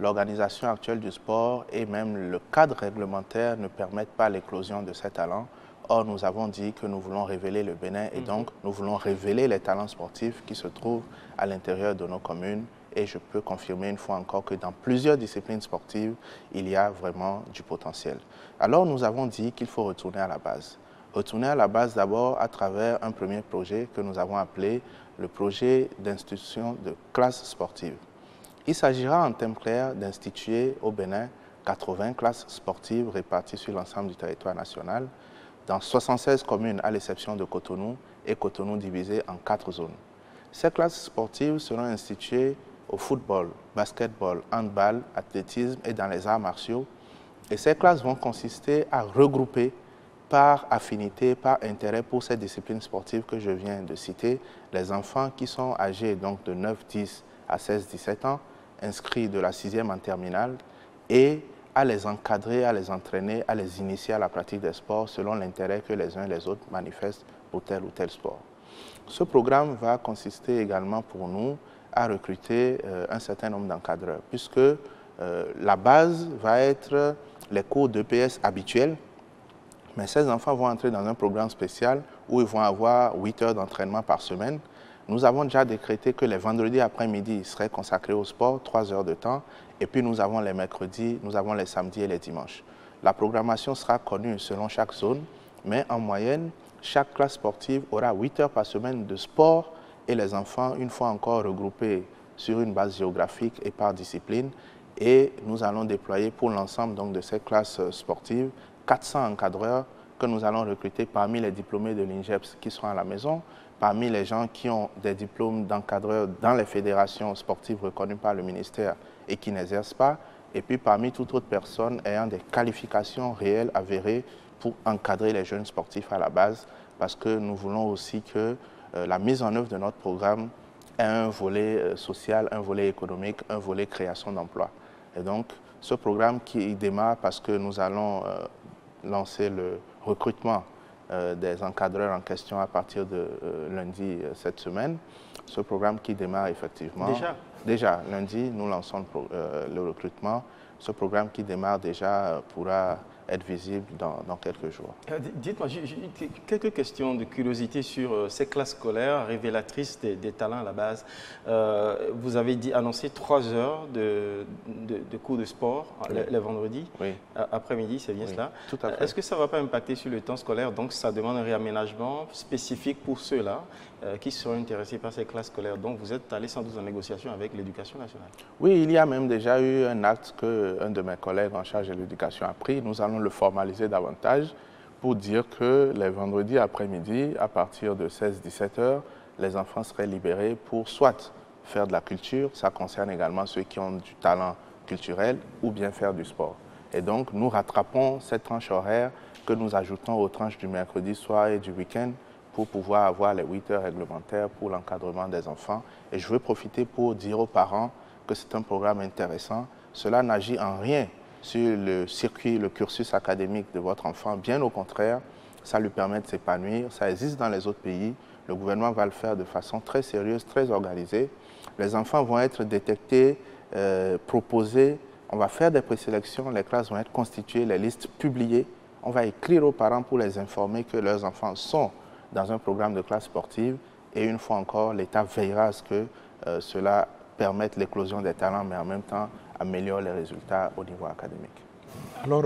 L'organisation actuelle du sport et même le cadre réglementaire ne permettent pas l'éclosion de ces talents. Or, nous avons dit que nous voulons révéler le Bénin et donc nous voulons révéler les talents sportifs qui se trouvent à l'intérieur de nos communes. Et je peux confirmer une fois encore que dans plusieurs disciplines sportives, il y a vraiment du potentiel. Alors, nous avons dit qu'il faut retourner à la base. Retourner à la base d'abord à travers un premier projet que nous avons appelé le projet d'institution de classes sportives. Il s'agira en termes clairs d'instituer au Bénin 80 classes sportives réparties sur l'ensemble du territoire national, dans 76 communes à l'exception de Cotonou, et Cotonou divisé en 4 zones. Ces classes sportives seront instituées au football, basketball, handball, athlétisme et dans les arts martiaux. Et ces classes vont consister à regrouper par affinité, par intérêt pour ces disciplines sportives que je viens de citer, les enfants qui sont âgés donc de 9, 10 à 16, 17 ans, inscrits de la 6e en terminale, et à les encadrer, à les entraîner, à les initier à la pratique des sports selon l'intérêt que les uns et les autres manifestent pour tel ou tel sport. Ce programme va consister également pour nous à recruter un certain nombre d'encadreurs, puisque la base va être les cours d'EPS habituels, mais ces enfants vont entrer dans un programme spécial où ils vont avoir 8 heures d'entraînement par semaine. Nous avons déjà décrété que les vendredis après-midi seraient consacrés au sport, 3 heures de temps, et puis nous avons les mercredis, nous avons les samedis et les dimanches. La programmation sera connue selon chaque zone, mais en moyenne, chaque classe sportive aura 8 heures par semaine de sport et les enfants, une fois encore regroupés sur une base géographique et par discipline. Et nous allons déployer pour l'ensemble de ces classes sportives 400 encadreurs que nous allons recruter parmi les diplômés de l'INGEPS qui sont à la maison, parmi les gens qui ont des diplômes d'encadreurs dans les fédérations sportives reconnues par le ministère et qui n'exercent pas, et puis parmi toute autre personne ayant des qualifications réelles avérées pour encadrer les jeunes sportifs à la base, parce que nous voulons aussi que la mise en œuvre de notre programme ait un volet social, un volet économique, un volet création d'emplois. Et donc, ce programme qui démarre parce que nous allons lancer le recrutement des encadreurs en question à partir de lundi cette semaine. Ce programme qui démarre effectivement... Déjà, lundi, nous lançons le recrutement. Ce programme qui démarre déjà pourra être visible dans quelques jours. Dites-moi, j'ai quelques questions de curiosité sur ces classes scolaires révélatrices des talents à la base. Vous avez annoncé 3 heures de cours de sport les vendredis, après-midi, c'est bien cela. Tout à fait. Est-ce que ça ne va pas impacter sur le temps scolaire? Donc ça demande un réaménagement spécifique pour ceux-là qui seront intéressés par ces classes scolaires. Donc vous êtes allé sans doute en négociation avec l'Éducation nationale. Oui, il y a même déjà eu un acte qu'un de mes collègues en charge de l'éducation a pris. Nous allons le formaliser davantage pour dire que les vendredis après-midi, à partir de 16-17 heures, les enfants seraient libérés pour soit faire de la culture, ça concerne également ceux qui ont du talent culturel, ou bien faire du sport. Et donc, nous rattrapons cette tranche horaire que nous ajoutons aux tranches du mercredi soir et du week-end pour pouvoir avoir les 8 heures réglementaires pour l'encadrement des enfants. Et je veux profiter pour dire aux parents que c'est un programme intéressant. Cela n'agit en rien sur le circuit, le cursus académique de votre enfant. Bien au contraire, ça lui permet de s'épanouir. Ça existe dans les autres pays. Le gouvernement va le faire de façon très sérieuse, très organisée. Les enfants vont être détectés, proposés. On va faire des présélections. Les classes vont être constituées, les listes publiées. On va écrire aux parents pour les informer que leurs enfants sont dans un programme de classe sportive. Et une fois encore, l'État veillera à ce que cela permette l'éclosion des talents, mais en même temps améliore les résultats au niveau académique. Alors,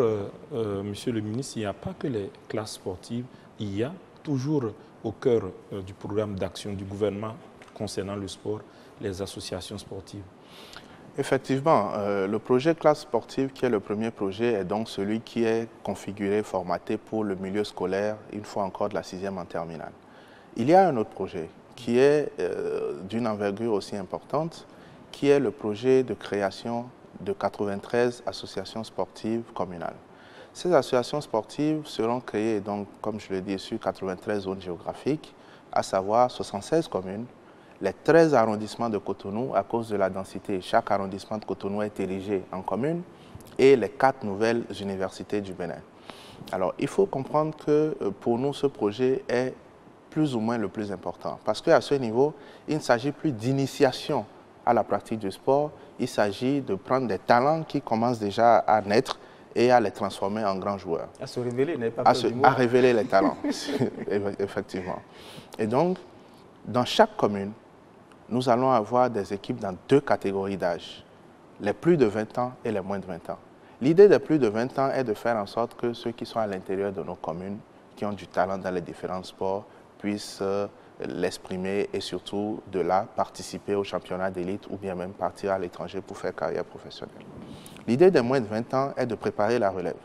Monsieur le ministre, il n'y a pas que les classes sportives, il y a toujours au cœur du programme d'action du gouvernement concernant le sport, les associations sportives? Effectivement, le projet classe sportive, qui est le premier projet, est donc celui qui est configuré, formaté pour le milieu scolaire, une fois encore de la 6e en terminale. Il y a un autre projet qui est d'une envergure aussi importante, qui est le projet de création de 93 associations sportives communales. Ces associations sportives seront créées, donc, comme je l'ai dit, sur 93 zones géographiques, à savoir 76 communes, les 13 arrondissements de Cotonou, à cause de la densité. Chaque arrondissement de Cotonou est érigé en commune, et les 4 nouvelles universités du Bénin. Alors, il faut comprendre que pour nous, ce projet est plus ou moins le plus important. Parce qu'à ce niveau, il ne s'agit plus d'initiation à la pratique du sport, il s'agit de prendre des talents qui commencent déjà à naître et à les transformer en grands joueurs. À se révéler, n'est pas à révéler les talents, effectivement. Et donc, dans chaque commune, nous allons avoir des équipes dans 2 catégories d'âge, les plus de 20 ans et les moins de 20 ans. L'idée des plus de 20 ans est de faire en sorte que ceux qui sont à l'intérieur de nos communes, qui ont du talent dans les différents sports, puissent l'exprimer et surtout de là participer au championnat d'élite ou bien même partir à l'étranger pour faire carrière professionnelle. L'idée des moins de 20 ans est de préparer la relève.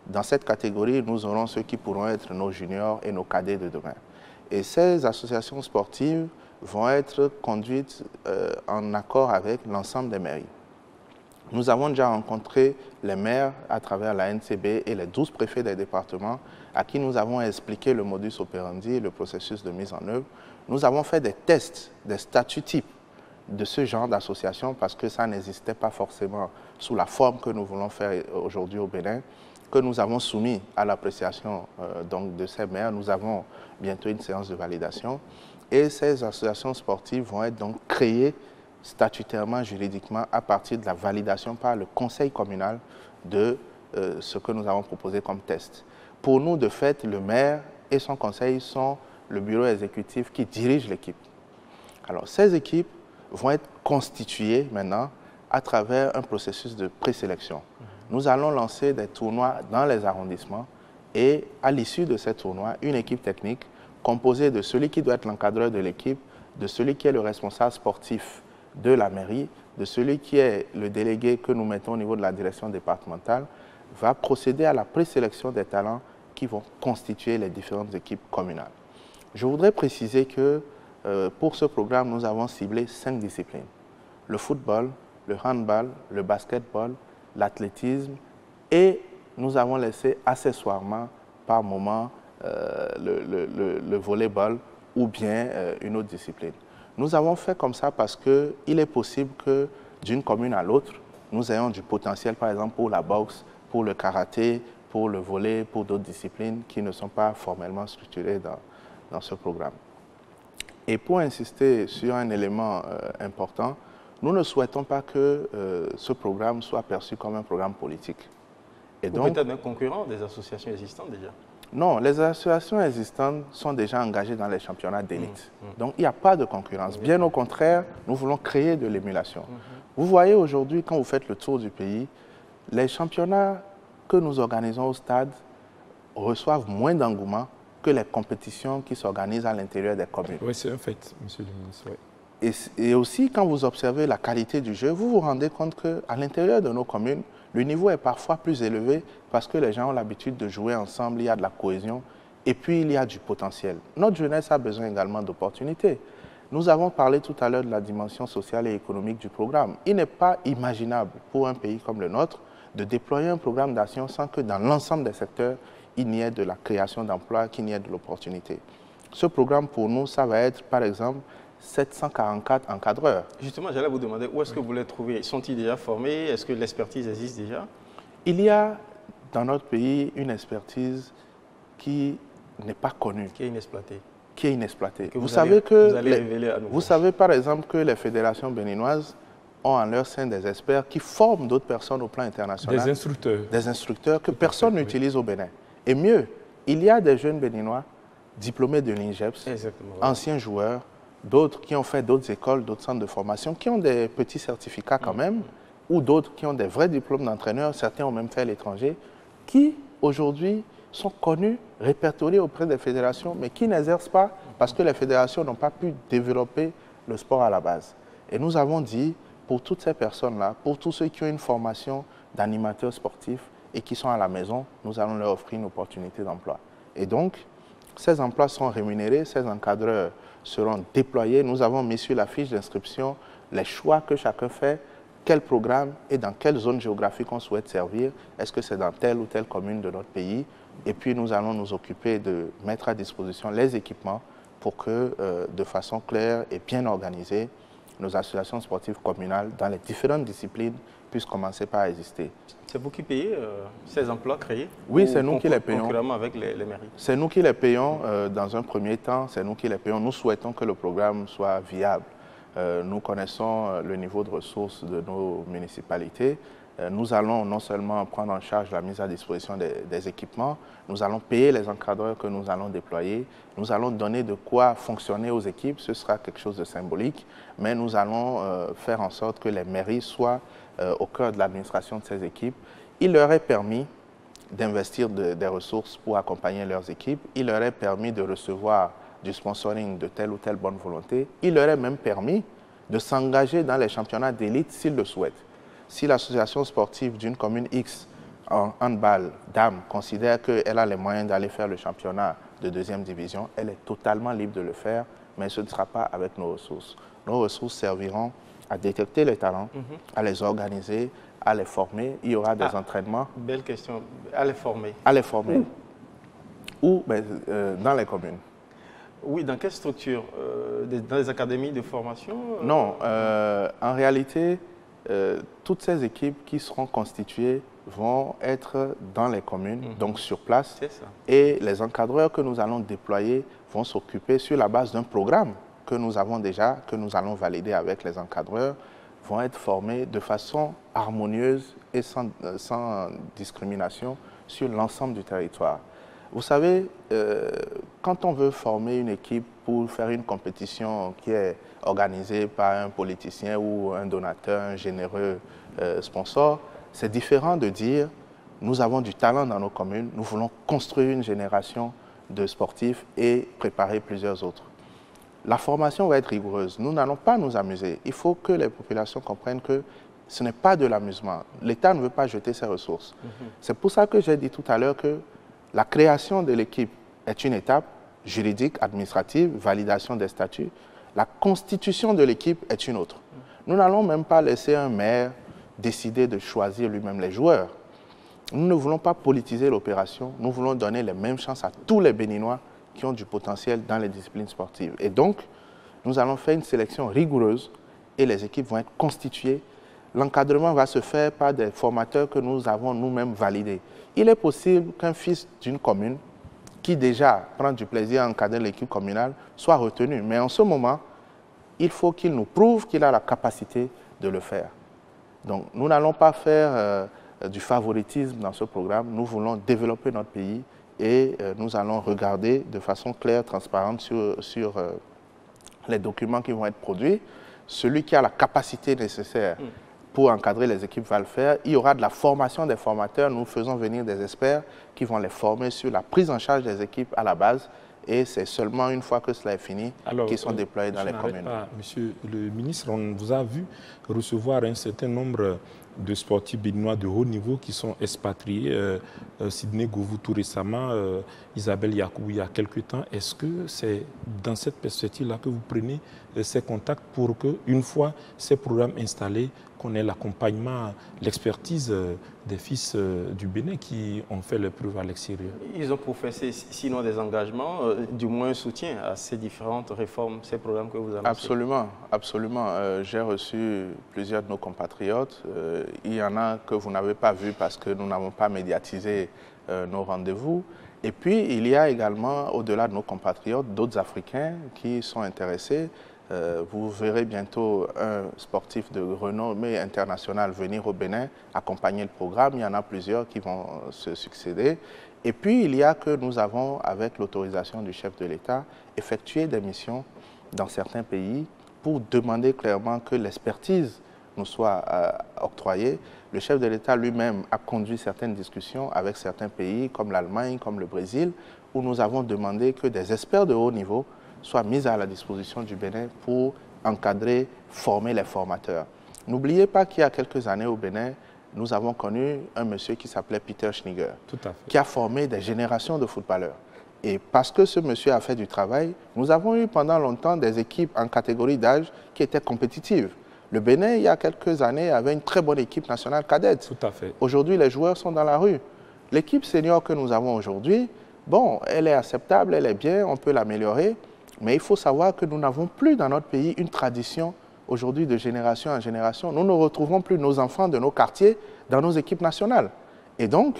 Dans cette catégorie, nous aurons ceux qui pourront être nos juniors et nos cadets de demain. Et ces associations sportives vont être conduites en accord avec l'ensemble des mairies. Nous avons déjà rencontré les maires à travers la NCB et les 12 préfets des départements à qui nous avons expliqué le modus operandi et le processus de mise en œuvre. Nous avons fait des tests, des statuts types de ce genre d'association parce que ça n'existait pas forcément sous la forme que nous voulons faire aujourd'hui au Bénin, que nous avons soumis à l'appréciation donc de ces maires. Nous avons bientôt une séance de validation et ces associations sportives vont être donc créées statutairement, juridiquement, à partir de la validation par le conseil communal de ce que nous avons proposé comme test. Pour nous, de fait, le maire et son conseil sont le bureau exécutif qui dirige l'équipe. Alors, ces équipes vont être constituées maintenant à travers un processus de présélection. Nous allons lancer des tournois dans les arrondissements et à l'issue de ces tournois, une équipe technique composée de celui qui doit être l'encadreur de l'équipe, de celui qui est le responsable sportif de la mairie, de celui qui est le délégué que nous mettons au niveau de la direction départementale, va procéder à la présélection des talents qui vont constituer les différentes équipes communales. Je voudrais préciser que pour ce programme, nous avons ciblé 5 disciplines. Le football, le handball, le basketball, l'athlétisme et nous avons laissé accessoirement par moment le volleyball ou bien une autre discipline. Nous avons fait comme ça parce qu'il est possible que d'une commune à l'autre, nous ayons du potentiel, par exemple, pour la boxe, pour le karaté, pour le volley, pour d'autres disciplines qui ne sont pas formellement structurées dans ce programme. Et pour insister sur un élément important, nous ne souhaitons pas que ce programme soit perçu comme un programme politique. Et donc, peut-être un concurrent des associations existantes déjà? Non, les associations existantes sont déjà engagées dans les championnats d'élite. Donc, il n'y a pas de concurrence. Bien au contraire, nous voulons créer de l'émulation. Vous voyez aujourd'hui, quand vous faites le tour du pays, les championnats que nous organisons au stade reçoivent moins d'engouement que les compétitions qui s'organisent à l'intérieur des communes. Oui, c'est un fait, monsieur le ministre. Oui. Et aussi, quand vous observez la qualité du jeu, vous vous rendez compte qu'à l'intérieur de nos communes, le niveau est parfois plus élevé parce que les gens ont l'habitude de jouer ensemble, il y a de la cohésion et puis il y a du potentiel. Notre jeunesse a besoin également d'opportunités. Nous avons parlé tout à l'heure de la dimension sociale et économique du programme. Il n'est pas imaginable pour un pays comme le nôtre de déployer un programme d'action sans que dans l'ensemble des secteurs, il n'y ait de la création d'emplois, qu'il n'y ait de l'opportunité. Ce programme, pour nous, ça va être, par exemple, 744 encadreurs. Justement, j'allais vous demander où est-ce que vous les trouvez? Sont-ils déjà formés? Est-ce que l'expertise existe déjà? Il y a dans notre pays une expertise qui n'est pas connue. Qui est inexploitée. Qui est inexploitée. Vous savez par exemple, que les fédérations béninoises ont en leur sein des experts qui forment d'autres personnes au plan international. Des instructeurs. Des instructeurs que personne n'utilise au Bénin. Et mieux, il y a des jeunes béninois diplômés de l'INGEPS, anciens joueurs, d'autres qui ont fait d'autres écoles, d'autres centres de formation, qui ont des petits certificats quand même, ou d'autres qui ont des vrais diplômes d'entraîneurs, certains ont même fait à l'étranger, qui aujourd'hui sont connus, répertoriés auprès des fédérations, mais qui n'exercent pas parce que les fédérations n'ont pas pu développer le sport à la base. Et nous avons dit, pour toutes ces personnes-là, pour tous ceux qui ont une formation d'animateurs sportifs et qui sont à la maison, nous allons leur offrir une opportunité d'emploi. Et donc, ces emplois sont rémunérés, ces encadreurs seront déployés. Nous avons mis sur la fiche d'inscription les choix que chacun fait, quel programme et dans quelle zone géographique on souhaite servir. Est-ce que c'est dans telle ou telle commune de notre pays? Et puis nous allons nous occuper de mettre à disposition les équipements pour que, de façon claire et bien organisée, nos associations sportives communales dans les différentes disciplines puissent commencer par exister. C'est vous qui payez ces emplois créés? Oui, c'est nous qui les payons. Concurremment avec les mairies? C'est nous qui les payons dans un premier temps, c'est nous qui les payons. Nous souhaitons que le programme soit viable. Nous connaissons le niveau de ressources de nos municipalités. Nous allons non seulement prendre en charge la mise à disposition des équipements, nous allons payer les encadreurs que nous allons déployer, nous allons donner de quoi fonctionner aux équipes, ce sera quelque chose de symbolique, mais nous allons faire en sorte que les mairies soient au cœur de l'administration de ces équipes. Il leur est permis d'investir des ressources pour accompagner leurs équipes, il leur est permis de recevoir du sponsoring de telle ou telle bonne volonté, il leur est même permis de s'engager dans les championnats d'élite s'ils le souhaitent. Si l'association sportive d'une commune X en handball dames considère qu'elle a les moyens d'aller faire le championnat de 2e division, elle est totalement libre de le faire, mais ce ne sera pas avec nos ressources. Nos ressources serviront à détecter les talents, à les organiser, à les former. Il y aura des entraînements. Belle question. À les former. À les former. Où? Dans les communes. Oui, dans quelle structure? Dans les académies de formation? Non, en réalité, toutes ces équipes qui seront constituées vont être dans les communes, donc sur place. C'est ça. Et les encadreurs que nous allons déployer vont s'occuper sur la base d'un programme que nous avons déjà, que nous allons valider avec les encadreurs, vont être formés de façon harmonieuse et sans discrimination sur l'ensemble du territoire. Vous savez, quand on veut former une équipe pour faire une compétition qui est organisée par un politicien ou un donateur, un généreux sponsor, c'est différent de dire nous avons du talent dans nos communes, nous voulons construire une génération de sportifs et préparer plusieurs autres. La formation va être rigoureuse. Nous n'allons pas nous amuser. Il faut que les populations comprennent que ce n'est pas de l'amusement. L'État ne veut pas jeter ses ressources. C'est pour ça que j'ai dit tout à l'heure que la création de l'équipe est une étape juridique, administrative, validation des statuts. La constitution de l'équipe est une autre. Nous n'allons même pas laisser un maire décider de choisir lui-même les joueurs. Nous ne voulons pas politiser l'opération. Nous voulons donner les mêmes chances à tous les Béninois qui ont du potentiel dans les disciplines sportives. Et donc, nous allons faire une sélection rigoureuse et les équipes vont être constituées. L'encadrement va se faire par des formateurs que nous avons nous-mêmes validés. Il est possible qu'un fils d'une commune qui déjà prend du plaisir à encadrer l'équipe communale soit retenu. Mais en ce moment, il faut qu'il nous prouve qu'il a la capacité de le faire. Donc, nous n'allons pas faire du favoritisme dans ce programme. Nous voulons développer notre pays et nous allons regarder de façon claire, transparente sur les documents qui vont être produits. Celui qui a la capacité nécessaire pour encadrer les équipes va le faire. Il y aura de la formation des formateurs. Nous faisons venir des experts qui vont les former sur la prise en charge des équipes à la base. Et c'est seulement une fois que cela est fini qu'ils sont déployés dans les communes. Monsieur le ministre, on vous a vu recevoir un certain nombre de sportifs béninois de haut niveau qui sont expatriés. Sidney Govou tout récemment, Isabelle Yacoubou il y a quelques temps. Est-ce que c'est dans cette perspective-là que vous prenez ces contacts pour que, une fois ces programmes installés, qu'on ait l'accompagnement, l'expertise des fils du Bénin qui ont fait leur preuve à l'extérieur? Ils ont professé, sinon des engagements, du moins un soutien à ces différentes réformes, ces programmes que vous annoncez. Absolument, absolument. J'ai reçu plusieurs de nos compatriotes. Il y en a que vous n'avez pas vu parce que nous n'avons pas médiatisé nos rendez-vous. Et puis, il y a également, au-delà de nos compatriotes, d'autres Africains qui sont intéressés. Vous verrez bientôt un sportif de renommée internationale venir au Bénin accompagner le programme. Il y en a plusieurs qui vont se succéder. Et puis, il y a que nous avons, avec l'autorisation du chef de l'État, effectué des missions dans certains pays pour demander clairement que l'expertise nous soit octroyée. Le chef de l'État lui-même a conduit certaines discussions avec certains pays, comme l'Allemagne, comme le Brésil, où nous avons demandé que des experts de haut niveau soient mis à la disposition du Bénin pour encadrer, former les formateurs. N'oubliez pas qu'il y a quelques années au Bénin, nous avons connu un monsieur qui s'appelait Peter Schniger, qui a formé des générations de footballeurs. Et parce que ce monsieur a fait du travail, nous avons eu pendant longtemps des équipes en catégorie d'âge qui étaient compétitives. Le Bénin, il y a quelques années, avait une très bonne équipe nationale cadette. Tout à fait. Aujourd'hui, les joueurs sont dans la rue. L'équipe senior que nous avons aujourd'hui, bon, elle est acceptable, elle est bien, on peut l'améliorer, mais il faut savoir que nous n'avons plus dans notre pays une tradition aujourd'hui de génération en génération. Nous ne retrouvons plus nos enfants de nos quartiers dans nos équipes nationales. Et donc,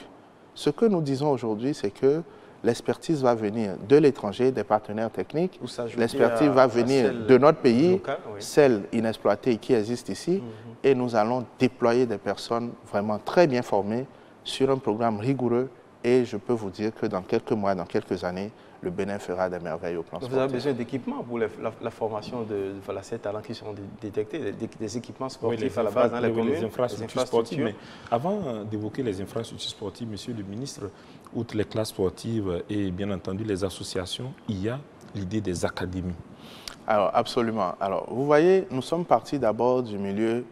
ce que nous disons aujourd'hui, c'est que l'expertise va venir de l'étranger, des partenaires techniques. L'expertise va venir de notre pays, local, oui. Celle inexploitée qui existe ici. Et nous allons déployer des personnes vraiment très bien formées sur un programme rigoureux. Et je peux vous dire que dans quelques mois, dans quelques années, le Bénin fera des merveilles au plan sportif. Vous avez besoin d'équipements pour la formation de ces talents qui seront détectés, des équipements sportifs à la base dans les communes, les infrastructures sportives. Mais avant d'évoquer les infrastructures sportives, Monsieur le ministre, outre les classes sportives et bien entendu les associations, il y a l'idée des académies. Alors, absolument. Alors, vous voyez, nous sommes partis d'abord du milieu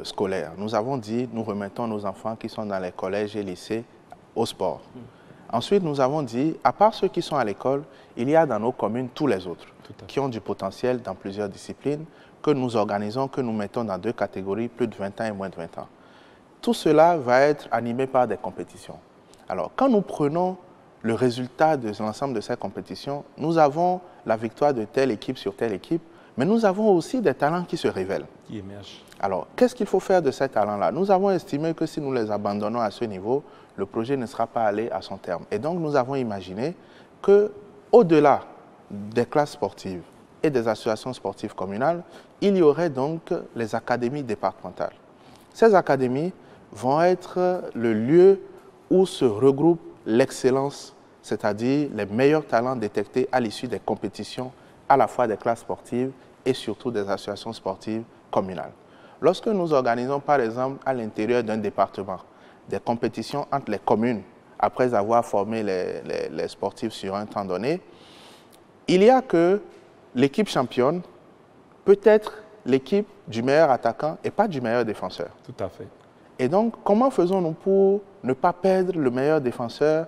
scolaire. Nous avons dit, nous remettons nos enfants qui sont dans les collèges et lycées au sport. Ensuite, nous avons dit, à part ceux qui sont à l'école, il y a dans nos communes tous les autres qui ont du potentiel dans plusieurs disciplines que nous organisons, que nous mettons dans 2 catégories, plus de 20 ans et moins de 20 ans. Tout cela va être animé par des compétitions. Alors, quand nous prenons le résultat de l'ensemble de ces compétitions, nous avons la victoire de telle équipe sur telle équipe, mais nous avons aussi des talents qui se révèlent. Qui émergent. Alors, qu'est-ce qu'il faut faire de ces talents-là? Nous avons estimé que si nous les abandonnons à ce niveau, le projet ne sera pas allé à son terme. Et donc, nous avons imaginé qu'au-delà des classes sportives et des associations sportives communales, il y aurait donc les académies départementales. Ces académies vont être le lieu où se regroupe l'excellence, c'est-à-dire les meilleurs talents détectés à l'issue des compétitions, à la fois des classes sportives et surtout des associations sportives communales. Lorsque nous organisons, par exemple, à l'intérieur d'un département, des compétitions entre les communes, après avoir formé les sportifs sur un temps donné, il y a que l'équipe championne peut être l'équipe du meilleur attaquant et pas du meilleur défenseur. Tout à fait. Et donc, comment faisons-nous pour ne pas perdre le meilleur défenseur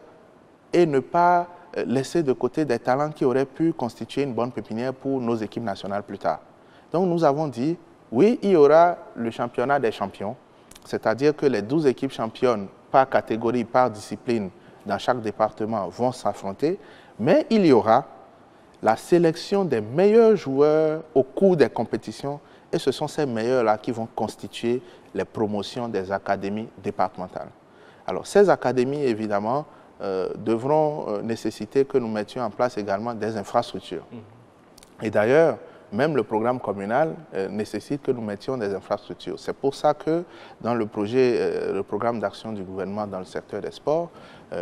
et ne pas laisser de côté des talents qui auraient pu constituer une bonne pépinière pour nos équipes nationales plus tard? Donc, nous avons dit, oui, il y aura le championnat des champions, c'est-à-dire que les 12 équipes championnes par catégorie, par discipline, dans chaque département vont s'affronter, mais il y aura la sélection des meilleurs joueurs au cours des compétitions et ce sont ces meilleurs-là qui vont constituer les promotions des académies départementales. Alors, ces académies, évidemment, devront nécessiter que nous mettions en place également des infrastructures. Et d'ailleurs, même le programme communal nécessite que nous mettions des infrastructures. C'est pour ça que dans le projet, le programme d'action du gouvernement dans le secteur des sports,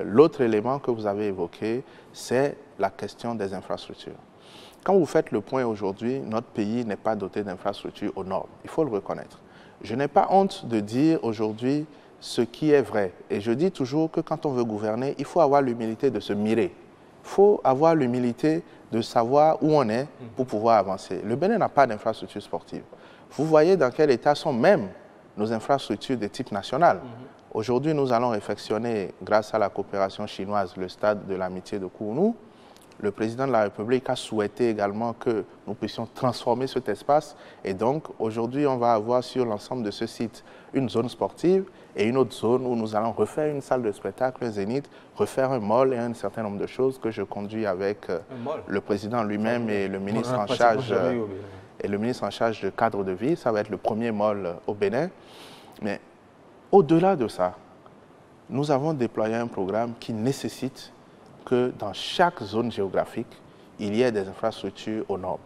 l'autre élément que vous avez évoqué, c'est la question des infrastructures. Quand vous faites le point aujourd'hui, notre pays n'est pas doté d'infrastructures aux normes. Il faut le reconnaître. Je n'ai pas honte de dire aujourd'hui ce qui est vrai. Et je dis toujours que quand on veut gouverner, il faut avoir l'humilité de se mirer. Il faut avoir l'humilité de savoir où on est pour pouvoir avancer. Le Bénin n'a pas d'infrastructure sportive. Vous voyez dans quel état sont même nos infrastructures de type national. Aujourd'hui, nous allons réfectionner, grâce à la coopération chinoise, le stade de l'amitié de Kounou. Le président de la République a souhaité également que nous puissions transformer cet espace. Et donc, aujourd'hui, on va avoir sur l'ensemble de ce site une zone sportive et une autre zone où nous allons refaire une salle de spectacle, un zénith, refaire un mall et un certain nombre de choses que je conduis avec le président lui-même et le ministre en charge de cadre de vie. Ça va être le premier mall au Bénin. Mais au-delà de ça, nous avons déployé un programme qui nécessite que dans chaque zone géographique, il y ait des infrastructures aux normes.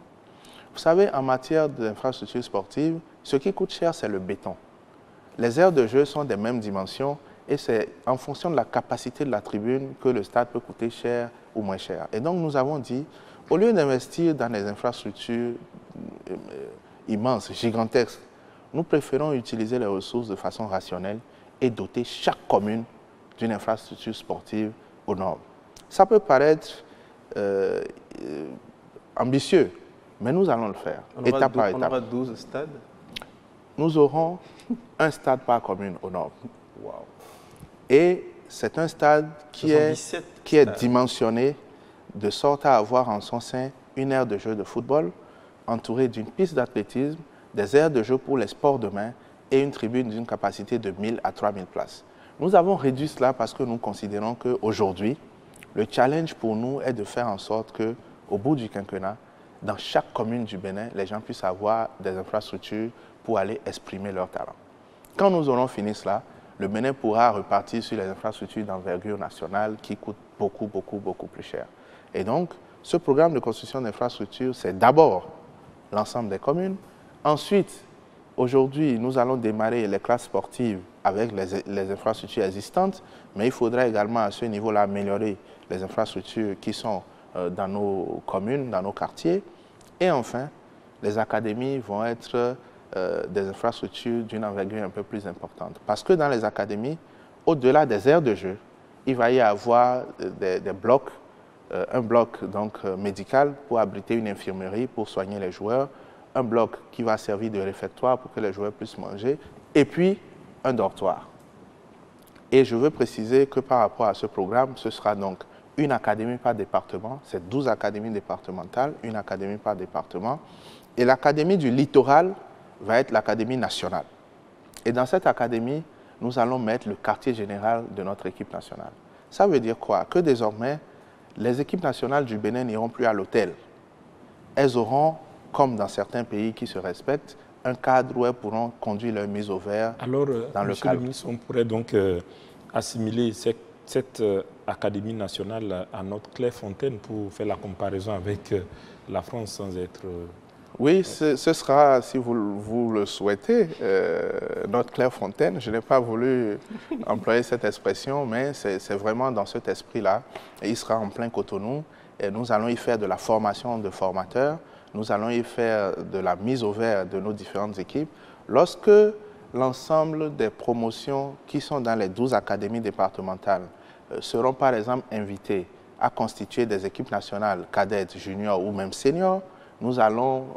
Vous savez, en matière d'infrastructures sportives, ce qui coûte cher, c'est le béton. Les aires de jeu sont des mêmes dimensions et c'est en fonction de la capacité de la tribune que le stade peut coûter cher ou moins cher. Et donc, nous avons dit, au lieu d'investir dans des infrastructures immenses, gigantesques, nous préférons utiliser les ressources de façon rationnelle et doter chaque commune d'une infrastructure sportive aux normes. Ça peut paraître ambitieux, Mais nous allons le faire, étape par étape. On aura 12 stades? Nous aurons un stade par commune au nord. Wow. Et c'est un stade qui est dimensionné de sorte à avoir en son sein une aire de jeu de football entourée d'une piste d'athlétisme, des aires de jeu pour les sports de main et une tribune d'une capacité de 1000 à 3000 places. Nous avons réduit cela parce que nous considérons qu'aujourd'hui, le challenge pour nous est de faire en sorte qu'au bout du quinquennat, dans chaque commune du Bénin, les gens puissent avoir des infrastructures pour aller exprimer leur talent. Quand nous aurons fini cela, le Bénin pourra repartir sur les infrastructures d'envergure nationale qui coûtent beaucoup plus cher. Et donc, ce programme de construction d'infrastructures, c'est d'abord l'ensemble des communes. Ensuite, aujourd'hui, nous allons démarrer les classes sportives avec les infrastructures existantes, mais il faudra également à ce niveau-là améliorer les infrastructures qui sont dans nos communes, dans nos quartiers. Et enfin, les académies vont être des infrastructures d'une envergure un peu plus importante. Parce que dans les académies, au-delà des aires de jeu, il va y avoir des blocs, un bloc donc, médical pour abriter une infirmerie pour soigner les joueurs, un bloc qui va servir de réfectoire pour que les joueurs puissent manger, et puis un dortoir. Et je veux préciser que par rapport à ce programme, ce sera donc une académie par département, c'est 12 académies départementales, une académie par département, et l'académie du littoral va être l'académie nationale. Et dans cette académie, nous allons mettre le quartier général de notre équipe nationale. Ça veut dire quoi? Que désormais, les équipes nationales du Bénin n'iront plus à l'hôtel. Elles auront, comme dans certains pays qui se respectent, un cadre où elles pourront conduire leur mise au vert dans le cadre. Monsieur le ministre, on pourrait donc assimiler cette Académie nationale à notre Clairefontaine pour faire la comparaison avec la France sans être... Oui, ce sera, si vous le souhaitez, notre Clairefontaine. Je n'ai pas voulu employer cette expression, mais c'est vraiment dans cet esprit-là. Il sera en plein Cotonou et nous allons y faire de la formation de formateurs, nous allons y faire de la mise au vert de nos différentes équipes. Lorsque l'ensemble des promotions qui sont dans les 12 académies départementales seront par exemple invités à constituer des équipes nationales cadettes, juniors ou même seniors, nous allons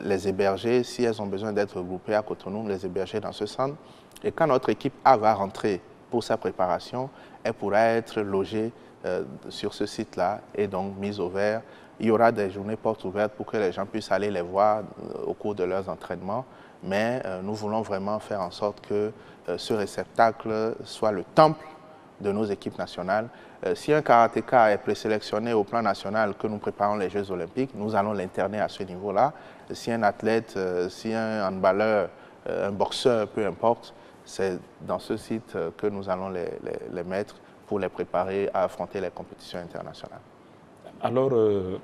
les héberger, si elles ont besoin d'être regroupées à Cotonou, les héberger dans ce centre. Et quand notre équipe A va rentrer pour sa préparation, elle pourra être logée sur ce site-là et donc mise au vert. Il y aura des journées portes ouvertes pour que les gens puissent aller les voir au cours de leurs entraînements. Mais nous voulons vraiment faire en sorte que ce réceptacle soit le temple de nos équipes nationales. Si un karatéka est présélectionné au plan national que nous préparons les Jeux olympiques, nous allons l'interner à ce niveau-là. Si un athlète, si un handballeur, un boxeur, peu importe, c'est dans ce site que nous allons les mettre pour les préparer à affronter les compétitions internationales. Alors,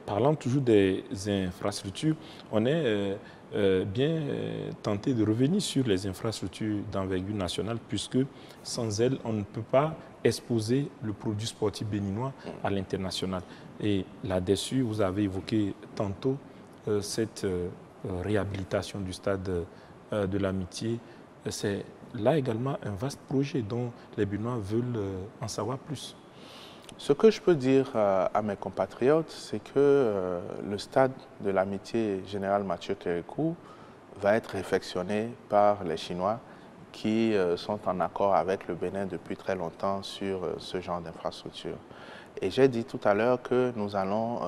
parlant toujours des infrastructures, on est bien tenté de revenir sur les infrastructures d'envergure nationale, puisque sans elles, on ne peut pas exposer le produit sportif béninois à l'international. Et là-dessus, vous avez évoqué tantôt cette réhabilitation du stade de l'Amitié. C'est là également un vaste projet dont les Béninois veulent en savoir plus. Ce que je peux dire à mes compatriotes, c'est que le stade de l'Amitié Général Mathieu Kérékou va être réfectionné par les Chinois qui sont en accord avec le Bénin depuis très longtemps sur ce genre d'infrastructure. Et j'ai dit tout à l'heure que nous allons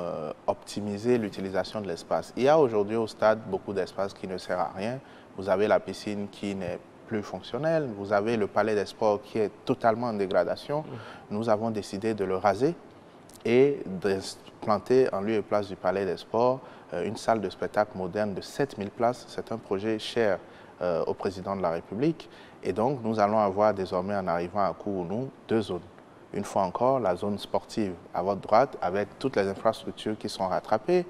optimiser l'utilisation de l'espace. Il y a aujourd'hui au stade beaucoup d'espace qui ne sert à rien. Vous avez la piscine qui n'est plus fonctionnelle, vous avez le palais des sports qui est totalement en dégradation. Nous avons décidé de le raser et de planter en lieu et place du palais des sports une salle de spectacle moderne de 7000 places. C'est un projet cher au président de la République. Et donc, nous allons avoir désormais, en arrivant à Kourounou, 2 zones. Une fois encore, la zone sportive à votre droite, avec toutes les infrastructures qui sont rattrapées,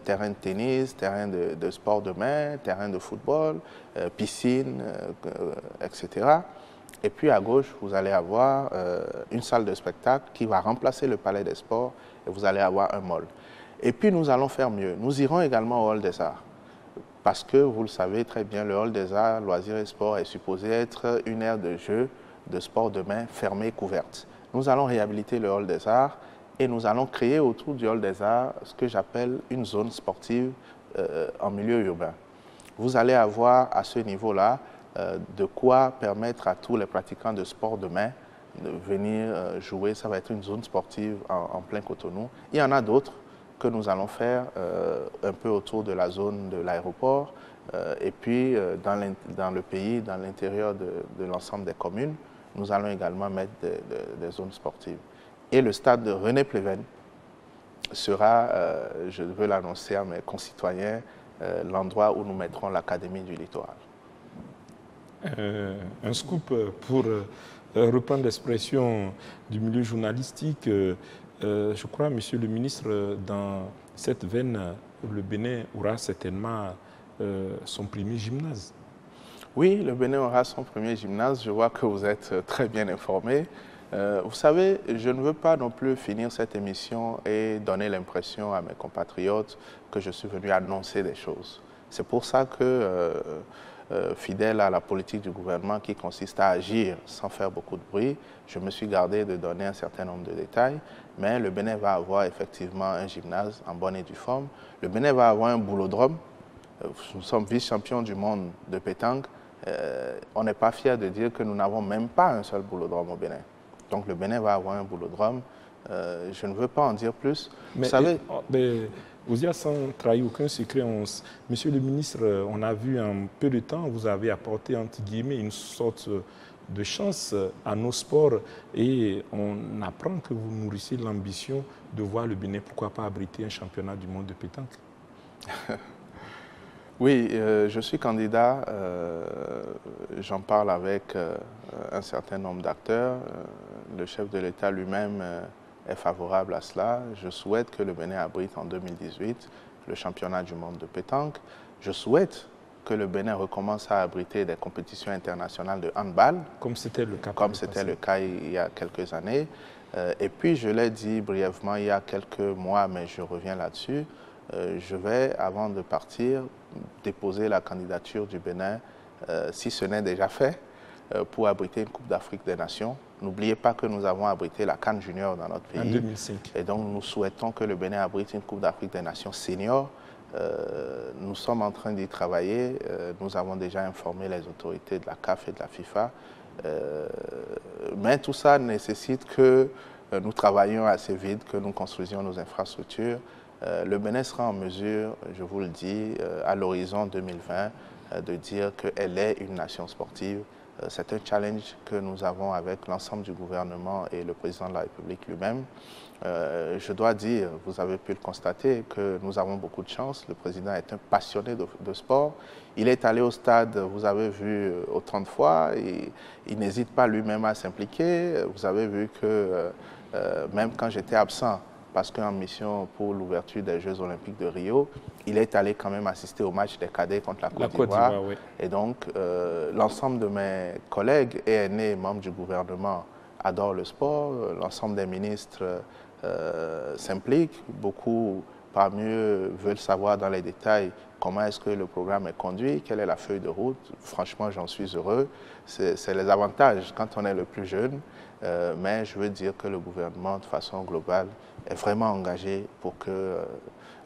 terrain de tennis, terrain de sport de main, terrain de football, piscine, etc. Et puis à gauche, vous allez avoir une salle de spectacle qui va remplacer le palais des sports et vous allez avoir un mall. Et puis nous allons faire mieux. Nous irons également au Hall des Arts. Parce que, vous le savez très bien, le Hall des Arts, Loisirs et Sports est supposé être une aire de jeu, de sport de main fermée, couverte. Nous allons réhabiliter le Hall des Arts et nous allons créer autour du Hall des Arts ce que j'appelle une zone sportive en milieu urbain. Vous allez avoir à ce niveau-là de quoi permettre à tous les pratiquants de sport de main de venir jouer. Ça va être une zone sportive en plein Cotonou. Il y en a d'autres que nous allons faire un peu autour de la zone de l'aéroport et puis dans le pays, dans l'intérieur de l'ensemble des communes, nous allons également mettre des zones sportives. Et le stade de René Pleven sera, je veux l'annoncer à mes concitoyens, l'endroit où nous mettrons l'Académie du littoral. Un scoop pour reprendre l'expression du milieu journalistique. Je crois, Monsieur le ministre, dans cette veine, le Bénin aura certainement son premier gymnase. Oui, le Bénin aura son premier gymnase. Je vois que vous êtes très bien informé. Vous savez, je ne veux pas non plus finir cette émission et donner l'impression à mes compatriotes que je suis venu annoncer des choses. C'est pour ça que, fidèle à la politique du gouvernement qui consiste à agir sans faire beaucoup de bruit, je me suis gardé de donner un certain nombre de détails. Mais le Bénin va avoir effectivement un gymnase en bonne et due forme. Le Bénin va avoir un boulodrome. Nous sommes vice-champions du monde de pétanque. On n'est pas fiers de dire que nous n'avons même pas un seul boulodrome au Bénin. Donc le Bénin va avoir un boulodrome. Je ne veux pas en dire plus. Mais, vous savez... Ouzia, sans trahir aucun secret, Monsieur le ministre, on a vu en peu de temps, vous avez apporté, entre guillemets, une sorte de chance à nos sports et on apprend que vous nourrissez l'ambition de voir le Bénin, pourquoi pas abriter un championnat du monde de pétanque. Oui, je suis candidat, j'en parle avec un certain nombre d'acteurs. Le chef de l'État lui-même est favorable à cela. Je souhaite que le Bénin abrite en 2018 le championnat du monde de pétanque. Je souhaite que le Bénin recommence à abriter des compétitions internationales de handball. Comme c'était le cas. Comme c'était le cas il y a quelques années. Et puis, je l'ai dit brièvement il y a quelques mois, mais je reviens là-dessus. Je vais, avant de partir, déposer la candidature du Bénin, si ce n'est déjà fait, pour abriter une Coupe d'Afrique des Nations. N'oubliez pas que nous avons abrité la CAN Junior dans notre pays. En 2005. Et donc, nous souhaitons que le Bénin abrite une Coupe d'Afrique des Nations senior. Nous sommes en train d'y travailler. Nous avons déjà informé les autorités de la CAF et de la FIFA. Mais tout ça nécessite que nous travaillions assez vite, que nous construisions nos infrastructures. Le Bénin sera en mesure, je vous le dis, à l'horizon 2020, de dire qu'elle est une nation sportive. C'est un challenge que nous avons avec l'ensemble du gouvernement et le président de la République lui-même. Je dois dire, vous avez pu le constater, que nous avons beaucoup de chance. Le président est un passionné de sport. Il est allé au stade, vous avez vu, autant de fois. Il n'hésite pas lui-même à s'impliquer. Vous avez vu que même quand j'étais absent, parce qu'en mission pour l'ouverture des Jeux Olympiques de Rio, il est allé quand même assister au match des cadets contre la Côte d'Ivoire. Oui. Et donc, l'ensemble de mes collègues et aînés membres du gouvernement adorent le sport. L'ensemble des ministres s'impliquent. Beaucoup, parmi eux, veulent savoir dans les détails comment est-ce que le programme est conduit, quelle est la feuille de route. Franchement, j'en suis heureux. C'est les avantages quand on est le plus jeune. Mais je veux dire que le gouvernement, de façon globale, est vraiment engagé pour que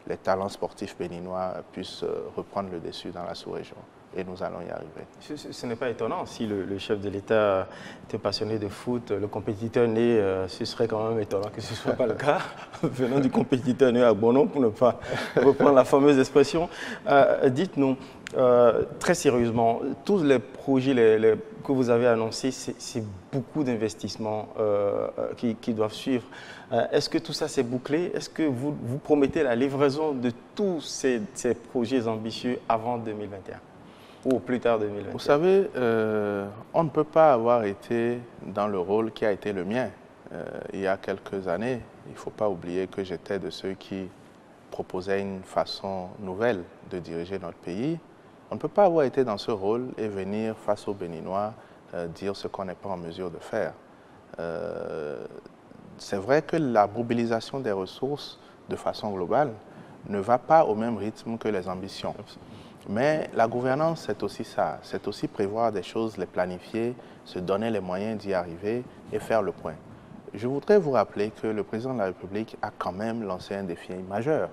les talents sportifs béninois puissent reprendre le dessus dans la sous-région. Et nous allons y arriver. Ce n'est pas étonnant. Si le chef de l'État était passionné de foot, le compétiteur né, ce serait quand même étonnant que ce ne soit pas le cas, venant du compétiteur né à Bono, pour ne pas reprendre la fameuse expression. Dites-nous, très sérieusement, tous les projets que vous avez annoncés, c'est beaucoup d'investissements qui doivent suivre. Est-ce que tout ça s'est bouclé? Est-ce que vous promettez la livraison de tous ces projets ambitieux avant 2021 ou plus tard 2021? Vous savez, on ne peut pas avoir été dans le rôle qui a été le mien il y a quelques années. Il ne faut pas oublier que j'étais de ceux qui proposaient une façon nouvelle de diriger notre pays. On ne peut pas avoir été dans ce rôle et venir face aux Béninois dire ce qu'on n'est pas en mesure de faire. C'est vrai que la mobilisation des ressources de façon globale ne va pas au même rythme que les ambitions. Mais la gouvernance, c'est aussi ça. C'est aussi prévoir des choses, les planifier, se donner les moyens d'y arriver et faire le point. Je voudrais vous rappeler que le président de la République a quand même lancé un défi majeur.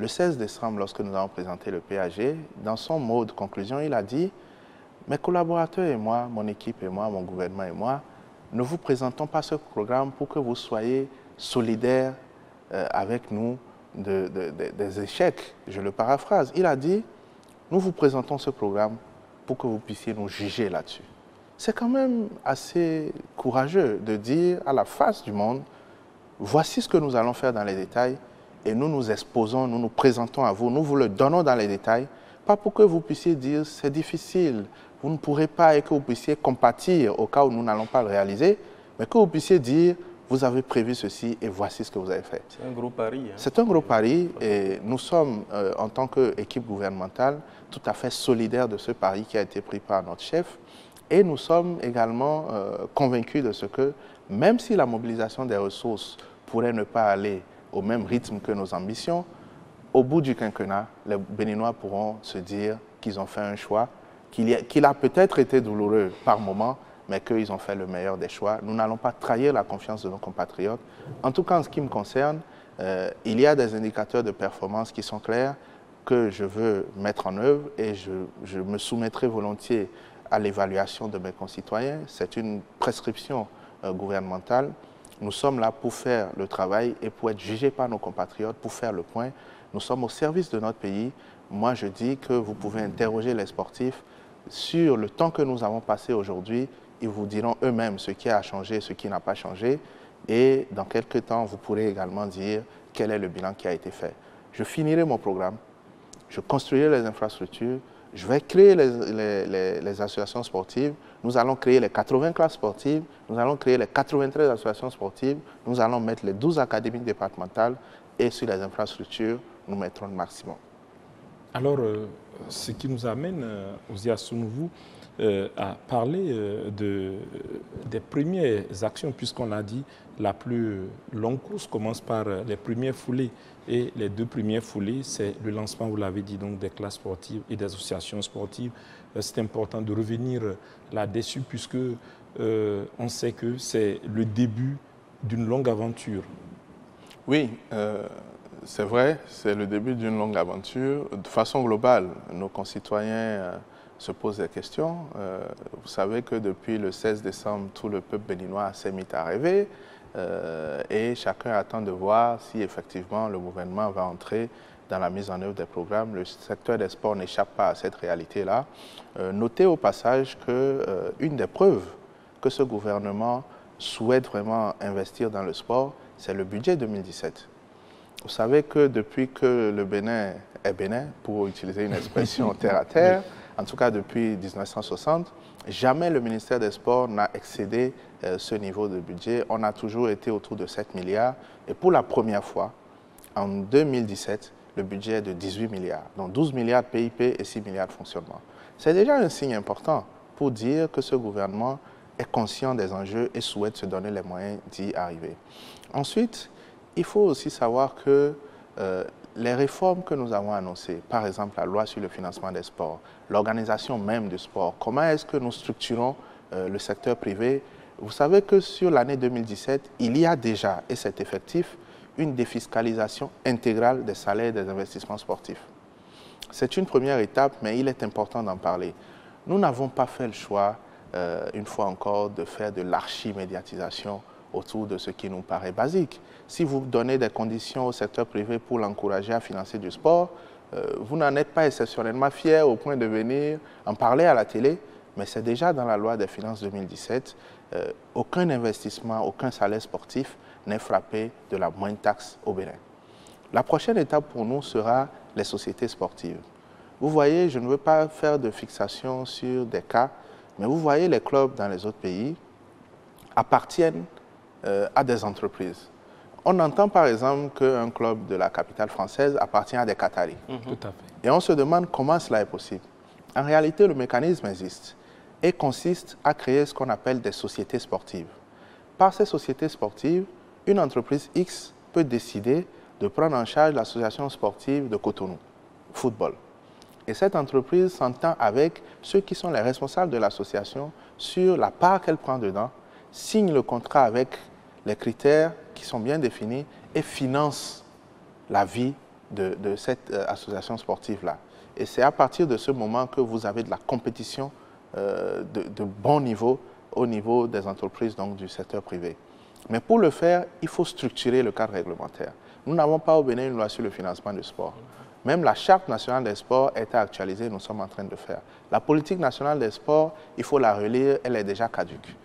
le 16 décembre, lorsque nous avons présenté le PAG, dans son mot de conclusion, il a dit « Mes collaborateurs et moi, mon équipe et moi, mon gouvernement et moi, ne vous présentons pas ce programme pour que vous soyez solidaires avec nous des échecs. » Je le paraphrase. Il a dit « Nous vous présentons ce programme pour que vous puissiez nous juger là-dessus. » C'est quand même assez courageux de dire à la face du monde « Voici ce que nous allons faire dans les détails et nous nous exposons, nous nous présentons à vous, nous vous le donnons dans les détails, pas pour que vous puissiez dire « c'est difficile, vous ne pourrez pas » et que vous puissiez compatir au cas où nous n'allons pas le réaliser, mais que vous puissiez dire « vous avez prévu ceci et voici ce que vous avez fait ». C'est un gros pari. Hein. C'est un gros pari et nous sommes, en tant qu'équipe gouvernementale, tout à fait solidaires de ce pari qui a été pris par notre chef. Et nous sommes également convaincus de ce que, même si la mobilisation des ressources pourrait ne pas aller au même rythme que nos ambitions, au bout du quinquennat, les Béninois pourront se dire qu'ils ont fait un choix, qu'il a peut-être été douloureux par moment, mais qu'ils ont fait le meilleur des choix. Nous n'allons pas trahir la confiance de nos compatriotes. En tout cas, en ce qui me concerne, il y a des indicateurs de performance qui sont clairs que je veux mettre en œuvre et je me soumettrai volontiers à l'évaluation de mes concitoyens. C'est une prescription gouvernementale. Nous sommes là pour faire le travail et pour être jugés par nos compatriotes, pour faire le point. Nous sommes au service de notre pays. Moi, je dis que vous pouvez interroger les sportifs sur le temps que nous avons passé aujourd'hui. Ils vous diront eux-mêmes ce qui a changé, ce qui n'a pas changé. Et dans quelques temps, vous pourrez également dire quel est le bilan qui a été fait. Je finirai mon programme, je construirai les infrastructures, je vais créer les associations sportives, nous allons créer les 80 classes sportives, nous allons créer les 93 associations sportives, nous allons mettre les 12 académies départementales et sur les infrastructures, nous mettrons le maximum. Alors, ce qui nous amène, Ozia Sounouvou, à parler des premières actions, puisqu'on a dit la plus longue course commence par les premières foulées. Et les deux premières foulées, c'est le lancement, vous l'avez dit, donc des classes sportives et des associations sportives. C'est important de revenir là-dessus, puisque on sait que c'est le début d'une longue aventure. Oui, c'est vrai, c'est le début d'une longue aventure. De façon globale, nos concitoyens se posent des questions. Vous savez que depuis le 16 décembre, tout le peuple béninois s'est mis à rêver et chacun attend de voir si effectivement le gouvernement va entrer dans la mise en œuvre des programmes. Le secteur des sports n'échappe pas à cette réalité-là. Notez au passage qu'une des preuves que ce gouvernement souhaite vraiment investir dans le sport, c'est le budget 2017. Vous savez que depuis que le Bénin est Bénin, pour utiliser une expression terre à terre, en tout cas depuis 1960, jamais le ministère des Sports n'a excédé ce niveau de budget. On a toujours été autour de 7 milliards. Et pour la première fois, en 2017, le budget est de 18 milliards. Donc 12 milliards de PIP et 6 milliards de fonctionnement. C'est déjà un signe important pour dire que ce gouvernement est conscient des enjeux et souhaite se donner les moyens d'y arriver. Ensuite, il faut aussi savoir que les réformes que nous avons annoncées, par exemple la loi sur le financement des sports, l'organisation même du sport, comment est-ce que nous structurons le secteur privé? Vous savez que sur l'année 2017, il y a déjà, et c'est effectif, une défiscalisation intégrale des salaires des investissements sportifs. C'est une première étape, mais il est important d'en parler. Nous n'avons pas fait le choix, une fois encore, de faire de l'archi-médiatisation autour de ce qui nous paraît basique. Si vous donnez des conditions au secteur privé pour l'encourager à financer du sport, vous n'en êtes pas exceptionnellement fiers au point de venir en parler à la télé, mais c'est déjà dans la loi des finances 2017. Aucun investissement, aucun salaire sportif n'est frappé de la moindre taxe au Bénin. La prochaine étape pour nous sera les sociétés sportives. Vous voyez, je ne veux pas faire de fixation sur des cas, mais vous voyez les clubs dans les autres pays appartiennent à des entreprises. On entend par exemple qu'un club de la capitale française appartient à des Qataris. Tout à fait. Et on se demande comment cela est possible. En réalité, le mécanisme existe et consiste à créer ce qu'on appelle des sociétés sportives. Par ces sociétés sportives, une entreprise X peut décider de prendre en charge l'association sportive de Cotonou, football. Et cette entreprise s'entend avec ceux qui sont les responsables de l'association sur la part qu'elle prend dedans, signe le contrat avec les critères qui sont bien définis et finance la vie de cette association sportive-là. Et c'est à partir de ce moment que vous avez de la compétition de bon niveau au niveau des entreprises, donc du secteur privé. Mais pour le faire, il faut structurer le cadre réglementaire. Nous n'avons pas au Bénin une loi sur le financement du sport. Même la Charte nationale des sports est actualisée, nous sommes en train de le faire. La politique nationale des sports, il faut la relire, elle est déjà caduque.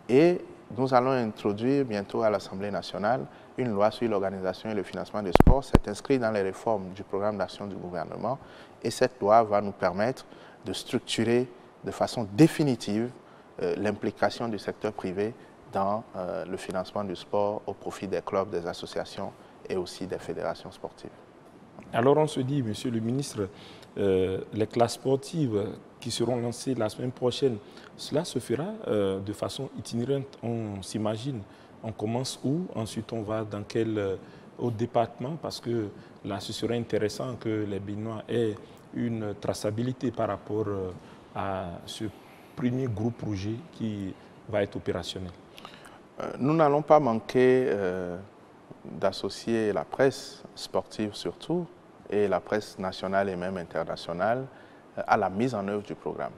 Et nous allons introduire bientôt à l'Assemblée nationale une loi sur l'organisation et le financement des sports. C'est inscrit dans les réformes du programme d'action du gouvernement. Et cette loi va nous permettre de structurer de façon définitive l'implication du secteur privé dans le financement du sport au profit des clubs, des associations et aussi des fédérations sportives. Alors on se dit, Monsieur le ministre, les classes sportives qui seront lancées la semaine prochaine, cela se fera de façon itinérante, on s'imagine. On commence où? Ensuite on va dans quel au département? Parce que là ce serait intéressant que les Béninois aient une traçabilité par rapport à ce premier gros projet qui va être opérationnel. Nous n'allons pas manquer d'associer la presse sportive surtout et la presse nationale et même internationale à la mise en œuvre du programme.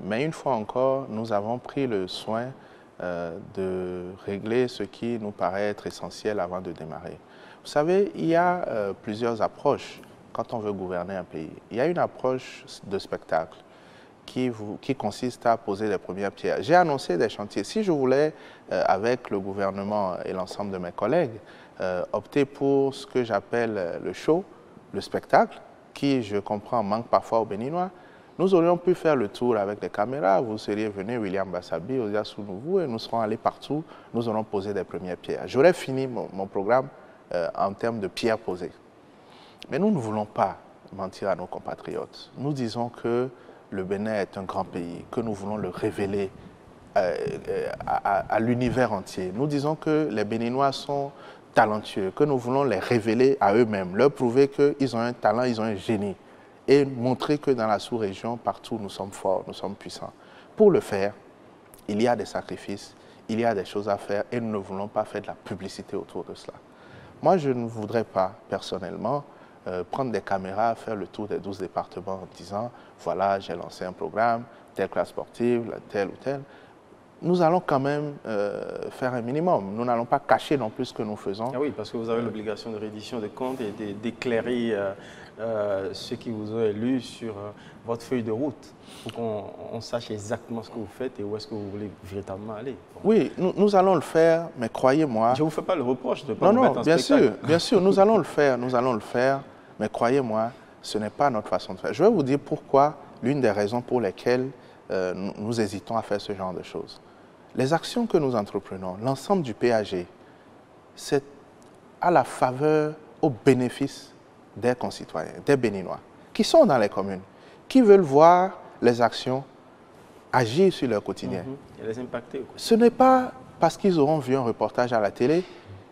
Mais une fois encore, nous avons pris le soin de régler ce qui nous paraît être essentiel avant de démarrer. Vous savez, il y a plusieurs approches quand on veut gouverner un pays. Il y a une approche de spectacle qui consiste à poser les premières pierres. J'ai annoncé des chantiers. Si je voulais, avec le gouvernement et l'ensemble de mes collègues, opter pour ce que j'appelle le show, le spectacle, qui, je comprends, manque parfois aux Béninois, nous aurions pu faire le tour avec des caméras. Vous seriez venu, William Bassabi, Osia Sounouvu, et nous serons allés partout. Nous aurons posé des premières pierres. J'aurais fini mon programme en termes de pierres posées. Mais nous ne voulons pas mentir à nos compatriotes. Nous disons que le Bénin est un grand pays, que nous voulons le révéler à l'univers entier. Nous disons que les Béninois sont talentueux, que nous voulons les révéler à eux-mêmes, leur prouver qu'ils ont un talent, ils ont un génie, et montrer que dans la sous-région, partout, nous sommes forts, nous sommes puissants. Pour le faire, il y a des sacrifices, il y a des choses à faire, et nous ne voulons pas faire de la publicité autour de cela. Moi, je ne voudrais pas, personnellement, prendre des caméras, faire le tour des 12 départements en disant « voilà, j'ai lancé un programme, telle classe sportive, telle ou telle ». Nous allons quand même faire un minimum. Nous n'allons pas cacher non plus ce que nous faisons. Ah oui, parce que vous avez l'obligation de reddition des comptes et d'éclairer ceux qui vous ont élu sur votre feuille de route pour qu'on sache exactement ce que vous faites et où est-ce que vous voulez véritablement aller. Bon. Oui, nous allons le faire, mais croyez-moi... Je ne vous fais pas le reproche de ne pas vous mettre en bien spectacle. sûr, bien sûr, nous allons le faire, mais croyez-moi, ce n'est pas notre façon de faire. Je vais vous dire pourquoi, l'une des raisons pour lesquelles nous hésitons à faire ce genre de choses. Les actions que nous entreprenons, l'ensemble du PAG, c'est à la faveur, au bénéfice des concitoyens, des Béninois, qui sont dans les communes, qui veulent voir les actions agir sur leur quotidien. Et les impacter. Quoi. Ce n'est pas parce qu'ils auront vu un reportage à la télé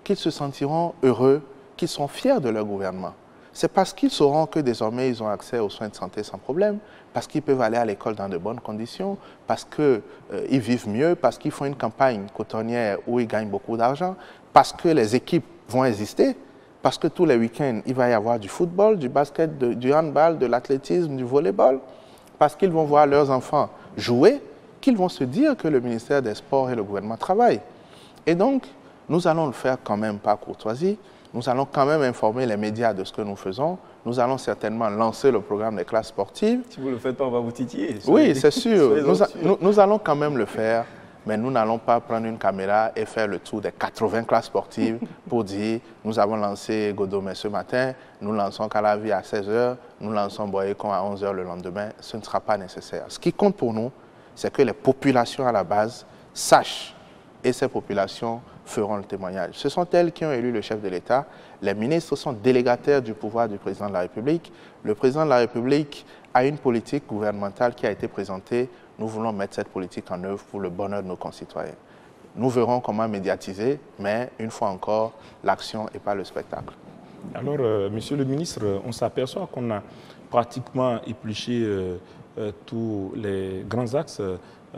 qu'ils se sentiront heureux, qu'ils sont fiers de leur gouvernement. C'est parce qu'ils sauront que désormais ils ont accès aux soins de santé sans problème, parce qu'ils peuvent aller à l'école dans de bonnes conditions, parce qu'ils vivent mieux, parce qu'ils font une campagne cotonnière où ils gagnent beaucoup d'argent, parce que les équipes vont exister, parce que tous les week-ends, il va y avoir du football, du basket, du handball, de l'athlétisme, du volleyball, parce qu'ils vont voir leurs enfants jouer, qu'ils vont se dire que le ministère des Sports et le gouvernement travaillent. Et donc, nous allons le faire quand même par courtoisie. Nous allons quand même informer les médias de ce que nous faisons. Nous allons certainement lancer le programme des classes sportives. Si vous ne le faites pas, on va vous titiller. Oui, c'est sûr. Nous allons quand même le faire, mais nous n'allons pas prendre une caméra et faire le tour des 80 classes sportives pour dire nous avons lancé Godomé ce matin, nous lançons Calavi à 16h, nous lançons Boyekon à 11h le lendemain. Ce ne sera pas nécessaire. Ce qui compte pour nous, c'est que les populations à la base sachent, et ces populations feront le témoignage. Ce sont elles qui ont élu le chef de l'État. Les ministres sont délégataires du pouvoir du président de la République. Le président de la République a une politique gouvernementale qui a été présentée. Nous voulons mettre cette politique en œuvre pour le bonheur de nos concitoyens. Nous verrons comment médiatiser, mais une fois encore, l'action et pas le spectacle. Alors, Monsieur le ministre, on s'aperçoit qu'on a pratiquement épluché tous les grands axes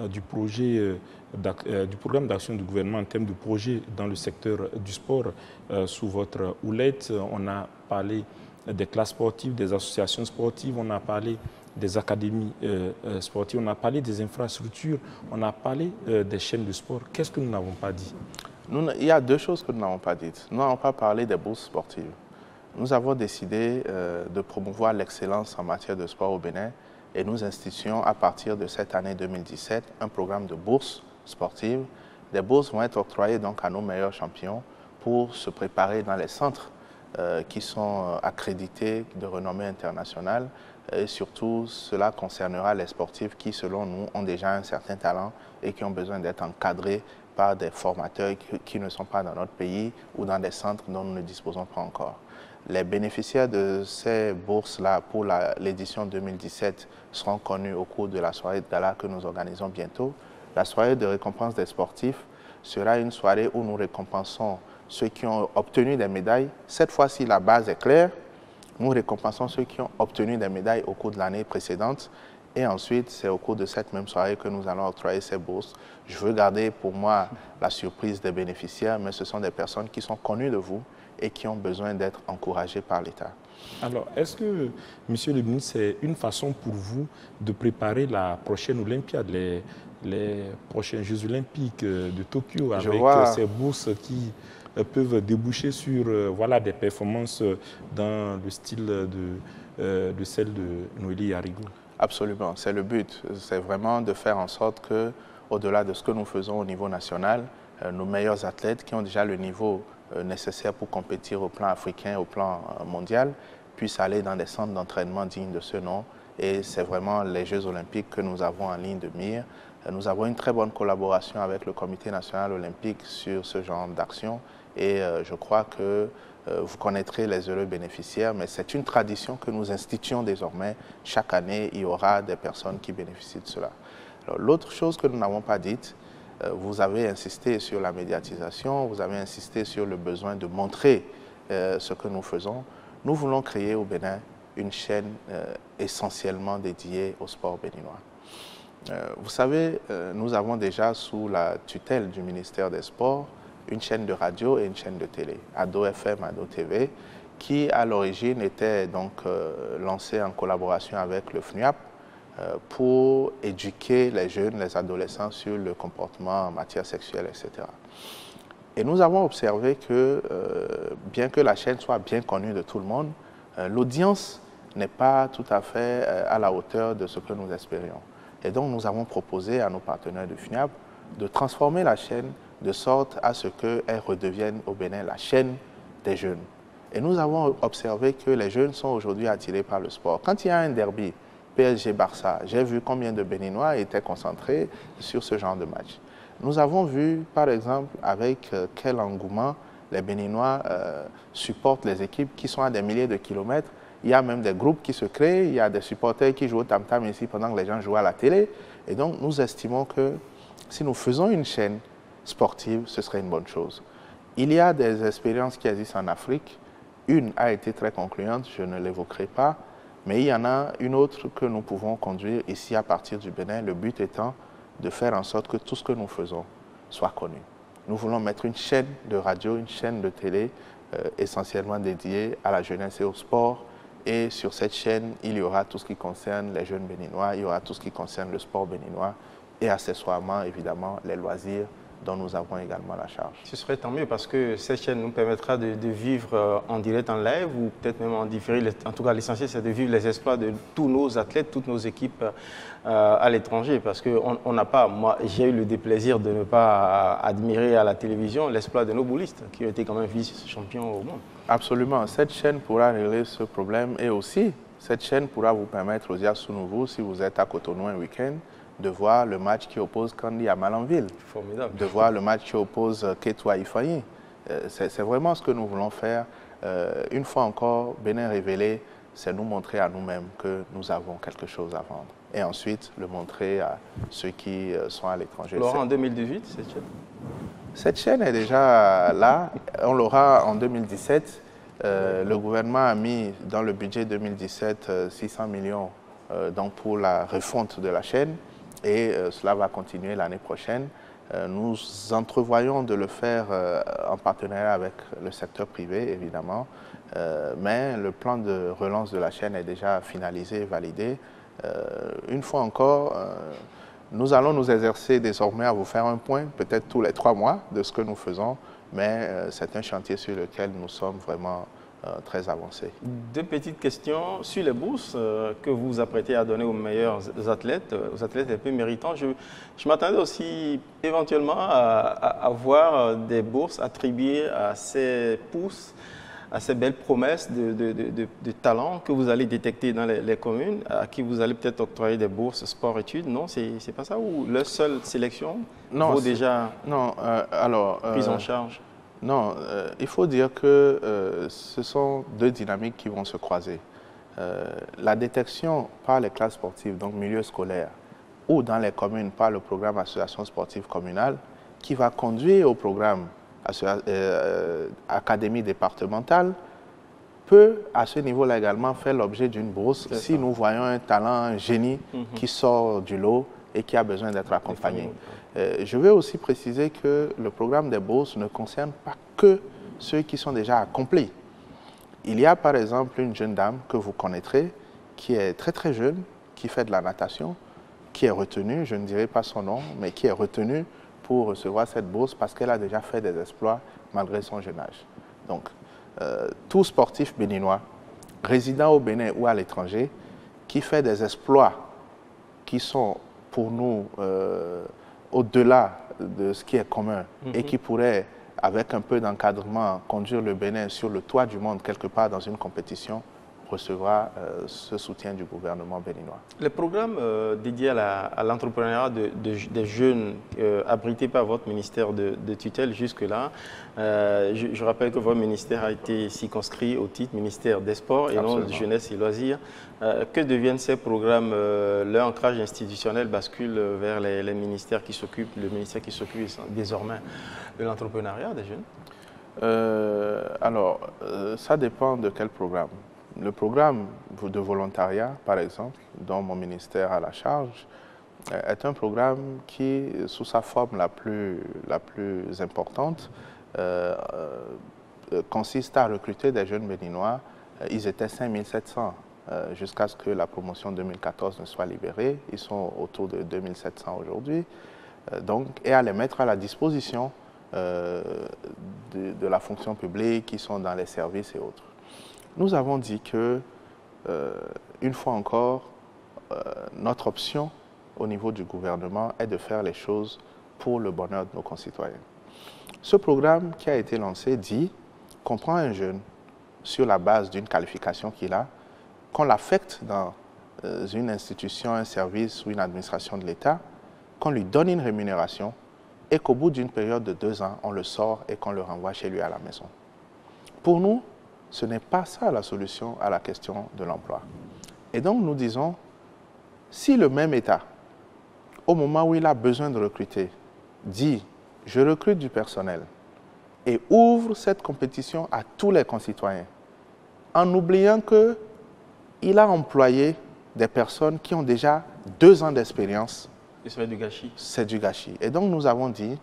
du programme d'action du gouvernement en termes de projets dans le secteur du sport sous votre houlette. On a parlé des classes sportives, des associations sportives, on a parlé des académies sportives, on a parlé des infrastructures, on a parlé des chaînes de sport. Qu'est-ce que nous n'avons pas dit? Il y a deux choses que nous n'avons pas dites. Nous n'avons pas parlé des bourses sportives. Nous avons décidé de promouvoir l'excellence en matière de sport au Bénin et nous institutions à partir de cette année 2017 un programme de bourses sportives. Des bourses vont être octroyées donc à nos meilleurs champions pour se préparer dans les centres qui sont accrédités de renommée internationale. Et surtout, cela concernera les sportifs qui, selon nous, ont déjà un certain talent et qui ont besoin d'être encadrés par des formateurs qui ne sont pas dans notre pays ou dans des centres dont nous ne disposons pas encore. Les bénéficiaires de ces bourses-là pour l'édition 2017 seront connus au cours de la soirée de gala que nous organisons bientôt. La soirée de récompense des sportifs sera une soirée où nous récompensons ceux qui ont obtenu des médailles. Cette fois-ci, la base est claire. Nous récompensons ceux qui ont obtenu des médailles au cours de l'année précédente. Et ensuite, c'est au cours de cette même soirée que nous allons octroyer ces bourses. Je veux garder pour moi la surprise des bénéficiaires, mais ce sont des personnes qui sont connues de vous et qui ont besoin d'être encouragées par l'État. Alors, est-ce que, Monsieur le ministre, c'est une façon pour vous de préparer la prochaine Olympiade, les prochains Jeux olympiques de Tokyo, avec ces bourses qui peuvent déboucher sur voilà, des performances dans le style de celle de Noélie Yarigo? Absolument, c'est le but. C'est vraiment de faire en sorte que, au-delà de ce que nous faisons au niveau national, nos meilleurs athlètes qui ont déjà le niveau nécessaire pour compétir au plan africain, au plan mondial, puissent aller dans des centres d'entraînement dignes de ce nom. Et c'est vraiment les Jeux olympiques que nous avons en ligne de mire. Nous avons une très bonne collaboration avec le Comité national olympique sur ce genre d'action. Et je crois que vous connaîtrez les heureux bénéficiaires, mais c'est une tradition que nous instituons désormais. Chaque année, il y aura des personnes qui bénéficient de cela. L'autre chose que nous n'avons pas dite, vous avez insisté sur la médiatisation, vous avez insisté sur le besoin de montrer ce que nous faisons. Nous voulons créer au Bénin une chaîne essentiellement dédiée au sport béninois. Vous savez, nous avons déjà sous la tutelle du ministère des Sports une chaîne de radio et une chaîne de télé, Ado FM, Ado TV, qui à l'origine était donc lancée en collaboration avec le FNUAP pour éduquer les jeunes, les adolescents sur le comportement en matière sexuelle, etc. Et nous avons observé que, bien que la chaîne soit bien connue de tout le monde, l'audience n'est pas tout à fait à la hauteur de ce que nous espérions. Et donc nous avons proposé à nos partenaires du FNUAP de transformer la chaîne de sorte à ce qu'elle redevienne au Bénin la chaîne des jeunes. Et nous avons observé que les jeunes sont aujourd'hui attirés par le sport. Quand il y a un derby, PSG-Barça, j'ai vu combien de Béninois étaient concentrés sur ce genre de match. Nous avons vu, par exemple, avec quel engouement les Béninois supportent les équipes qui sont à des milliers de kilomètres. Il y a même des groupes qui se créent, il y a des supporters qui jouent au tam-tam ici pendant que les gens jouent à la télé. Et donc, nous estimons que si nous faisons une chaîne sportive, ce serait une bonne chose. Il y a des expériences qui existent en Afrique. Une a été très concluante, je ne l'évoquerai pas, mais il y en a une autre que nous pouvons conduire ici à partir du Bénin, le but étant de faire en sorte que tout ce que nous faisons soit connu. Nous voulons mettre une chaîne de radio, une chaîne de télé essentiellement dédiée à la jeunesse et au sport. Et sur cette chaîne, il y aura tout ce qui concerne les jeunes béninois, il y aura tout ce qui concerne le sport béninois et accessoirement, évidemment, les loisirs dont nous avons également la charge. Ce serait tant mieux parce que cette chaîne nous permettra de vivre en direct, en live ou peut-être même en différé. En tout cas, l'essentiel, c'est de vivre les exploits de tous nos athlètes, toutes nos équipes à l'étranger. Parce qu'on n'a pas, moi, j'ai eu le déplaisir de ne pas admirer à la télévision l'exploit de nos boulistes qui ont été quand même vice-champions au monde. Absolument. Cette chaîne pourra régler ce problème et aussi, cette chaîne pourra vous permettre, aux Sounouvou, si vous êtes à Cotonou un week-end, de voir le match qui oppose Kandi à Malanville. Formidable. De voir le match qui oppose Ketou à Ifayi. C'est vraiment ce que nous voulons faire. Une fois encore, Bénin révélé, c'est nous montrer à nous-mêmes que nous avons quelque chose à vendre. Et ensuite, le montrer à ceux qui sont à l'étranger. Laurent, en 2018, cette chaîne? Cette chaîne est déjà là. On l'aura en 2017. Le gouvernement a mis dans le budget 2017 600 millions donc pour la refonte de la chaîne. et cela va continuer l'année prochaine. Nous entrevoyons de le faire en partenariat avec le secteur privé, évidemment, mais le plan de relance de la chaîne est déjà finalisé et validé. Une fois encore, nous allons nous exercer désormais à vous faire un point, peut-être tous les 3 mois, de ce que nous faisons, mais c'est un chantier sur lequel nous sommes vraiment très avancés. 2 petites questions sur les bourses que vous vous apprêtez à donner aux meilleurs athlètes, aux athlètes les plus méritants. Je m'attendais aussi éventuellement à voir des bourses attribuées à ces pousses, à ces belles promesses de talents que vous allez détecter dans les communes, à qui vous allez peut-être octroyer des bourses sport-études. Non, c'est pas ça? Ou leur seule sélection vaut déjà prise en charge? Non, il faut dire que ce sont 2 dynamiques qui vont se croiser. La détection par les classes sportives, donc milieu scolaire, ou dans les communes par le programme Association sportive communale, qui va conduire au programme Académie départementale, peut à ce niveau-là également faire l'objet d'une bourse si nous voyons un talent, un génie qui sort du lot et qui a besoin d'être accompagné. Je veux aussi préciser que le programme des bourses ne concerne pas que ceux qui sont déjà accomplis. Il y a par exemple une jeune dame que vous connaîtrez qui est très très jeune, qui fait de la natation, qui est retenue, je ne dirai pas son nom, mais qui est retenue pour recevoir cette bourse parce qu'elle a déjà fait des exploits malgré son jeune âge. Donc, tout sportif béninois, résident au Bénin ou à l'étranger, qui fait des exploits qui sont pour nous au-delà de ce qui est commun et qui pourrait, avec un peu d'encadrement, conduire le Bénin sur le toit du monde quelque part dans une compétition, recevra ce soutien du gouvernement béninois. Les programmes dédiés à l'entrepreneuriat des jeunes abrités par votre ministère de tutelle jusque-là, je rappelle que votre ministère a été circonscrit au titre ministère des Sports et non de Jeunesse et Loisirs. Que deviennent ces programmes? Leur ancrage institutionnel bascule vers le ministère qui s'occupe désormais de l'entrepreneuriat des jeunes? Ça dépend de quel programme. Le programme de volontariat, par exemple, dont mon ministère a la charge, est un programme qui, sous sa forme la plus importante, consiste à recruter des jeunes béninois. Ils étaient 5700 jusqu'à ce que la promotion 2014 ne soit libérée. Ils sont autour de 2700 aujourd'hui. Et à les mettre à la disposition de la fonction publique, qui sont dans les services et autres. Nous avons dit que, une fois encore, notre option au niveau du gouvernement est de faire les choses pour le bonheur de nos concitoyens. Ce programme qui a été lancé dit qu'on prend un jeune sur la base d'une qualification qu'il a, qu'on l'affecte dans une institution, un service ou une administration de l'État, qu'on lui donne une rémunération et qu'au bout d'une période de 2 ans, on le sort et qu'on le renvoie chez lui à la maison. Pour nous, ce n'est pas ça la solution à la question de l'emploi. Et donc nous disons, si le même État, au moment où il a besoin de recruter, dit « je recrute du personnel » et ouvre cette compétition à tous les concitoyens, en oubliant qu'il a employé des personnes qui ont déjà 2 ans d'expérience. Et c'est du gâchis. C'est du gâchis. Et donc nous avons dit,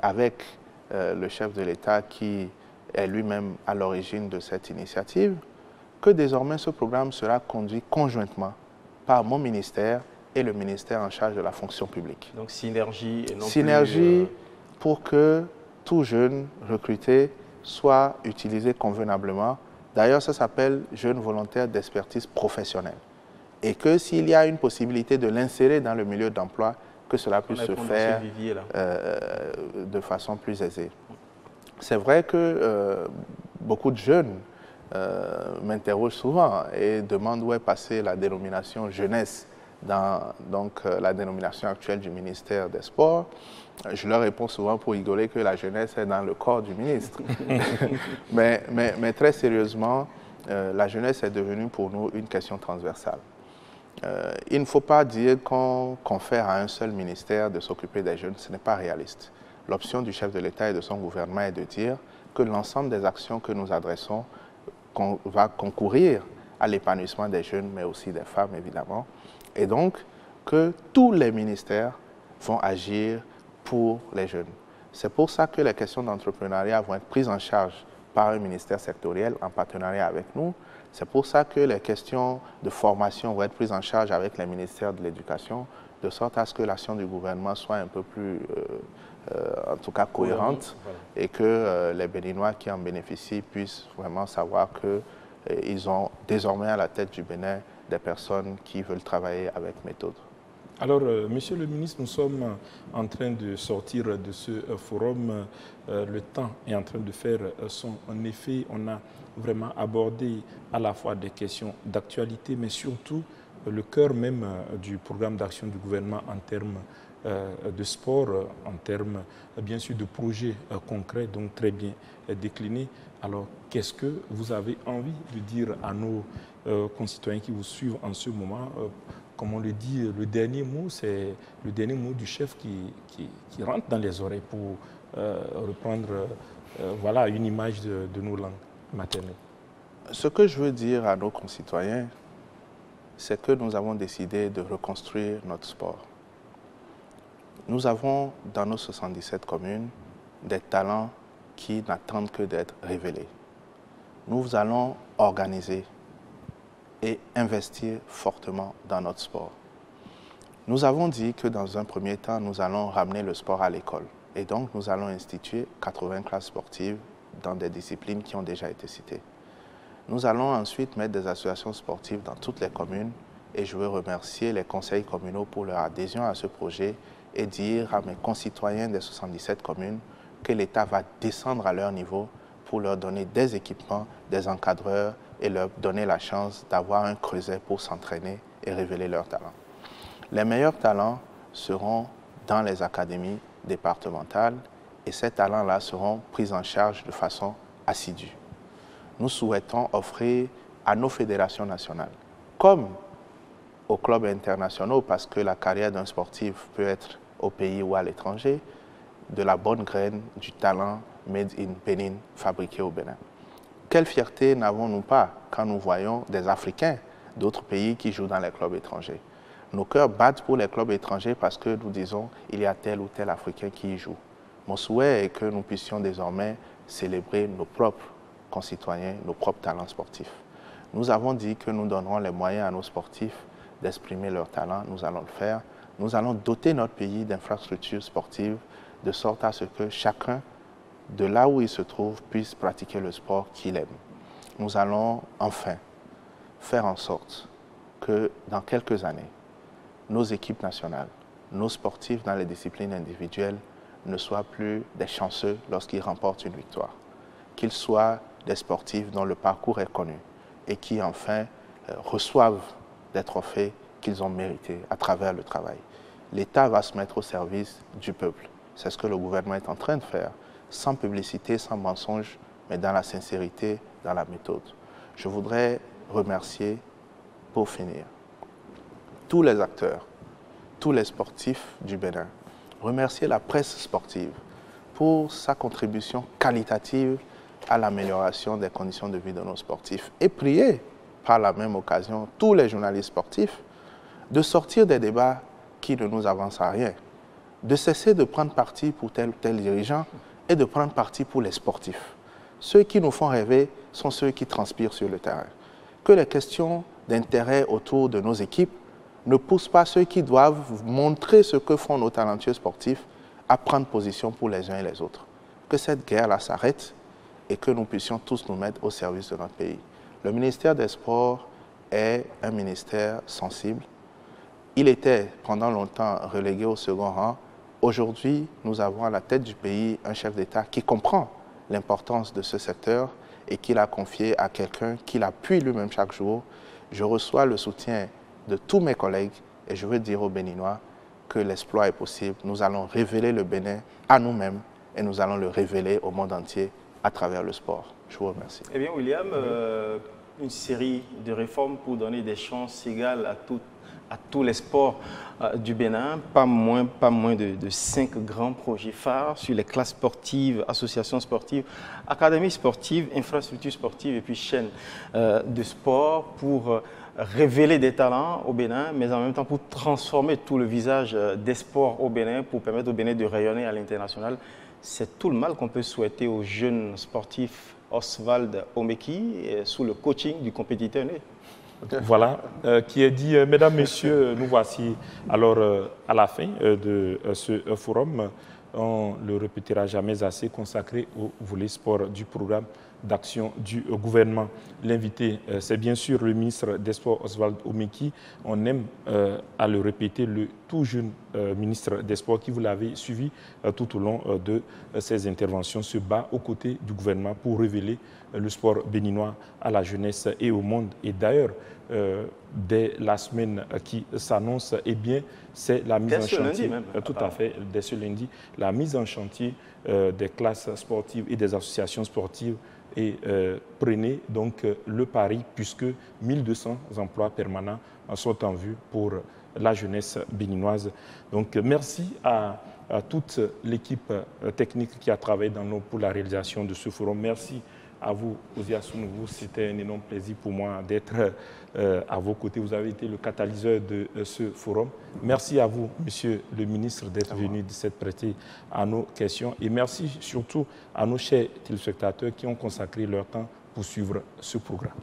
avec le chef de l'État qui est lui-même à l'origine de cette initiative, que désormais ce programme sera conduit conjointement par mon ministère et le ministère en charge de la fonction publique. Donc synergie et non synergie pour que tout jeune recruté soit utilisé convenablement. D'ailleurs, ça s'appelle jeune volontaire d'expertise professionnelle. Et que s'il y a une possibilité de l'insérer dans le milieu d'emploi, que cela puisse se faire de façon plus aisée. C'est vrai que beaucoup de jeunes m'interrogent souvent et demandent où est passée la dénomination jeunesse dans la dénomination actuelle du ministère des Sports. Je leur réponds souvent pour rigoler que la jeunesse est dans le corps du ministre. mais très sérieusement, la jeunesse est devenue pour nous une question transversale. Il ne faut pas dire qu'on confère à un seul ministère de s'occuper des jeunes, ce n'est pas réaliste. L'option du chef de l'État et de son gouvernement est de dire que l'ensemble des actions que nous adressons va concourir à l'épanouissement des jeunes, mais aussi des femmes, évidemment. Et donc, que tous les ministères vont agir pour les jeunes. C'est pour ça que les questions d'entrepreneuriat vont être prises en charge par un ministère sectoriel en partenariat avec nous. C'est pour ça que les questions de formation vont être prises en charge avec les ministères de l'Éducation, de sorte à ce que l'action du gouvernement soit un peu plus, en tout cas, cohérente, et que les Béninois qui en bénéficient puissent vraiment savoir qu'ils ont désormais à la tête du Bénin des personnes qui veulent travailler avec méthode. Alors, Monsieur le ministre, nous sommes en train de sortir de ce forum. Le temps est en train de faire son effet. On a vraiment abordé à la fois des questions d'actualité, mais surtout le cœur même du programme d'action du gouvernement en termes de sport, en termes bien sûr de projets concrets, donc très bien déclinés. Alors, qu'est-ce que vous avez envie de dire à nos concitoyens qui vous suivent en ce moment? Comme on le dit, le dernier mot, c'est le dernier mot du chef qui rentre dans les oreilles pour reprendre voilà, une image de nos langues maternelles. Ce que je veux dire à nos concitoyens, c'est que nous avons décidé de reconstruire notre sport. Nous avons dans nos 77 communes des talents qui n'attendent que d'être révélés. Nous allons organiser et investir fortement dans notre sport. Nous avons dit que dans un premier temps, nous allons ramener le sport à l'école. Et donc, nous allons instituer 80 classes sportives dans des disciplines qui ont déjà été citées. Nous allons ensuite mettre des associations sportives dans toutes les communes et je veux remercier les conseils communaux pour leur adhésion à ce projet et dire à mes concitoyens des 77 communes que l'État va descendre à leur niveau pour leur donner des équipements, des encadreurs et leur donner la chance d'avoir un creuset pour s'entraîner et révéler leurs talents. Les meilleurs talents seront dans les académies départementales et ces talents-là seront pris en charge de façon assidue. Nous souhaitons offrir à nos fédérations nationales, comme aux clubs internationaux, parce que la carrière d'un sportif peut être au pays ou à l'étranger, de la bonne graine, du talent made in Bénin, fabriqué au Bénin. Quelle fierté n'avons-nous pas quand nous voyons des Africains d'autres pays qui jouent dans les clubs étrangers? Nos cœurs battent pour les clubs étrangers parce que nous disons qu'il y a tel ou tel Africain qui y joue. Mon souhait est que nous puissions désormais célébrer nos propres concitoyens, nos propres talents sportifs. Nous avons dit que nous donnerons les moyens à nos sportifs d'exprimer leurs talents. Nous allons le faire. Nous allons doter notre pays d'infrastructures sportives de sorte à ce que chacun, de là où il se trouve, puisse pratiquer le sport qu'il aime. Nous allons enfin faire en sorte que dans quelques années, nos équipes nationales, nos sportifs dans les disciplines individuelles ne soient plus des chanceux lorsqu'ils remportent une victoire, qu'ils soient des sportifs dont le parcours est connu et qui enfin reçoivent des trophées qu'ils ont mérités à travers le travail. L'État va se mettre au service du peuple. C'est ce que le gouvernement est en train de faire, sans publicité, sans mensonge, mais dans la sincérité, dans la méthode. Je voudrais remercier, pour finir, tous les acteurs, tous les sportifs du Bénin, remercier la presse sportive pour sa contribution qualitative à l'amélioration des conditions de vie de nos sportifs et prier par la même occasion tous les journalistes sportifs de sortir des débats qui ne nous avancent à rien, de cesser de prendre parti pour tel ou tel dirigeant et de prendre parti pour les sportifs. Ceux qui nous font rêver sont ceux qui transpirent sur le terrain. Que les questions d'intérêt autour de nos équipes ne poussent pas ceux qui doivent montrer ce que font nos talentueux sportifs à prendre position pour les uns et les autres. Que cette guerre-là s'arrête et que nous puissions tous nous mettre au service de notre pays. Le ministère des Sports est un ministère sensible. Il était pendant longtemps relégué au second rang. Aujourd'hui, nous avons à la tête du pays un chef d'État qui comprend l'importance de ce secteur et qui l'a confié à quelqu'un qui l'appuie lui-même chaque jour. Je reçois le soutien de tous mes collègues et je veux dire aux Béninois que l'exploit est possible. Nous allons révéler le Bénin à nous-mêmes et nous allons le révéler au monde entier à travers le sport. Je vous remercie. Eh bien, William, une série de réformes pour donner des chances égales à tous les sports du Bénin, pas moins de 5 grands projets phares sur les classes sportives, associations sportives, académies sportives, infrastructures sportives et puis chaînes de sport pour révéler des talents au Bénin, mais en même temps pour transformer tout le visage des sports au Bénin, pour permettre au Bénin de rayonner à l'international. C'est tout le mal qu'on peut souhaiter aux jeunes sportifs Oswald Omeki sous le coaching du compétiteur né. Voilà, qui est dit, mesdames, messieurs, nous voici alors à la fin de ce forum. On ne le répétera jamais assez, consacré au volet sport du programme d'action du gouvernement. L'invité, c'est bien sûr le ministre des Sports Oswald Omeki. On aime à le répéter, le tout jeune ministre des Sports qui, vous l'avez suivi tout au long de ses interventions, se bat aux côtés du gouvernement pour révéler le sport béninois à la jeunesse et au monde. Et d'ailleurs, dès la semaine qui s'annonce, eh bien, c'est la mise en chantier, tout à fait, dès ce lundi, la mise en chantier des classes sportives et des associations sportives. Et prenez donc le pari, puisque 1200 emplois permanents sont en vue pour la jeunesse béninoise. Donc merci à toute l'équipe technique qui a travaillé pour la réalisation de ce forum. Merci à vous, Ozia Sounouvou. C'était un énorme plaisir pour moi d'être à vos côtés. Vous avez été le catalyseur de ce forum. Merci à vous, Monsieur le ministre, d'être venu, de s'être prêté à nos questions. Et merci surtout à nos chers téléspectateurs qui ont consacré leur temps pour suivre ce programme.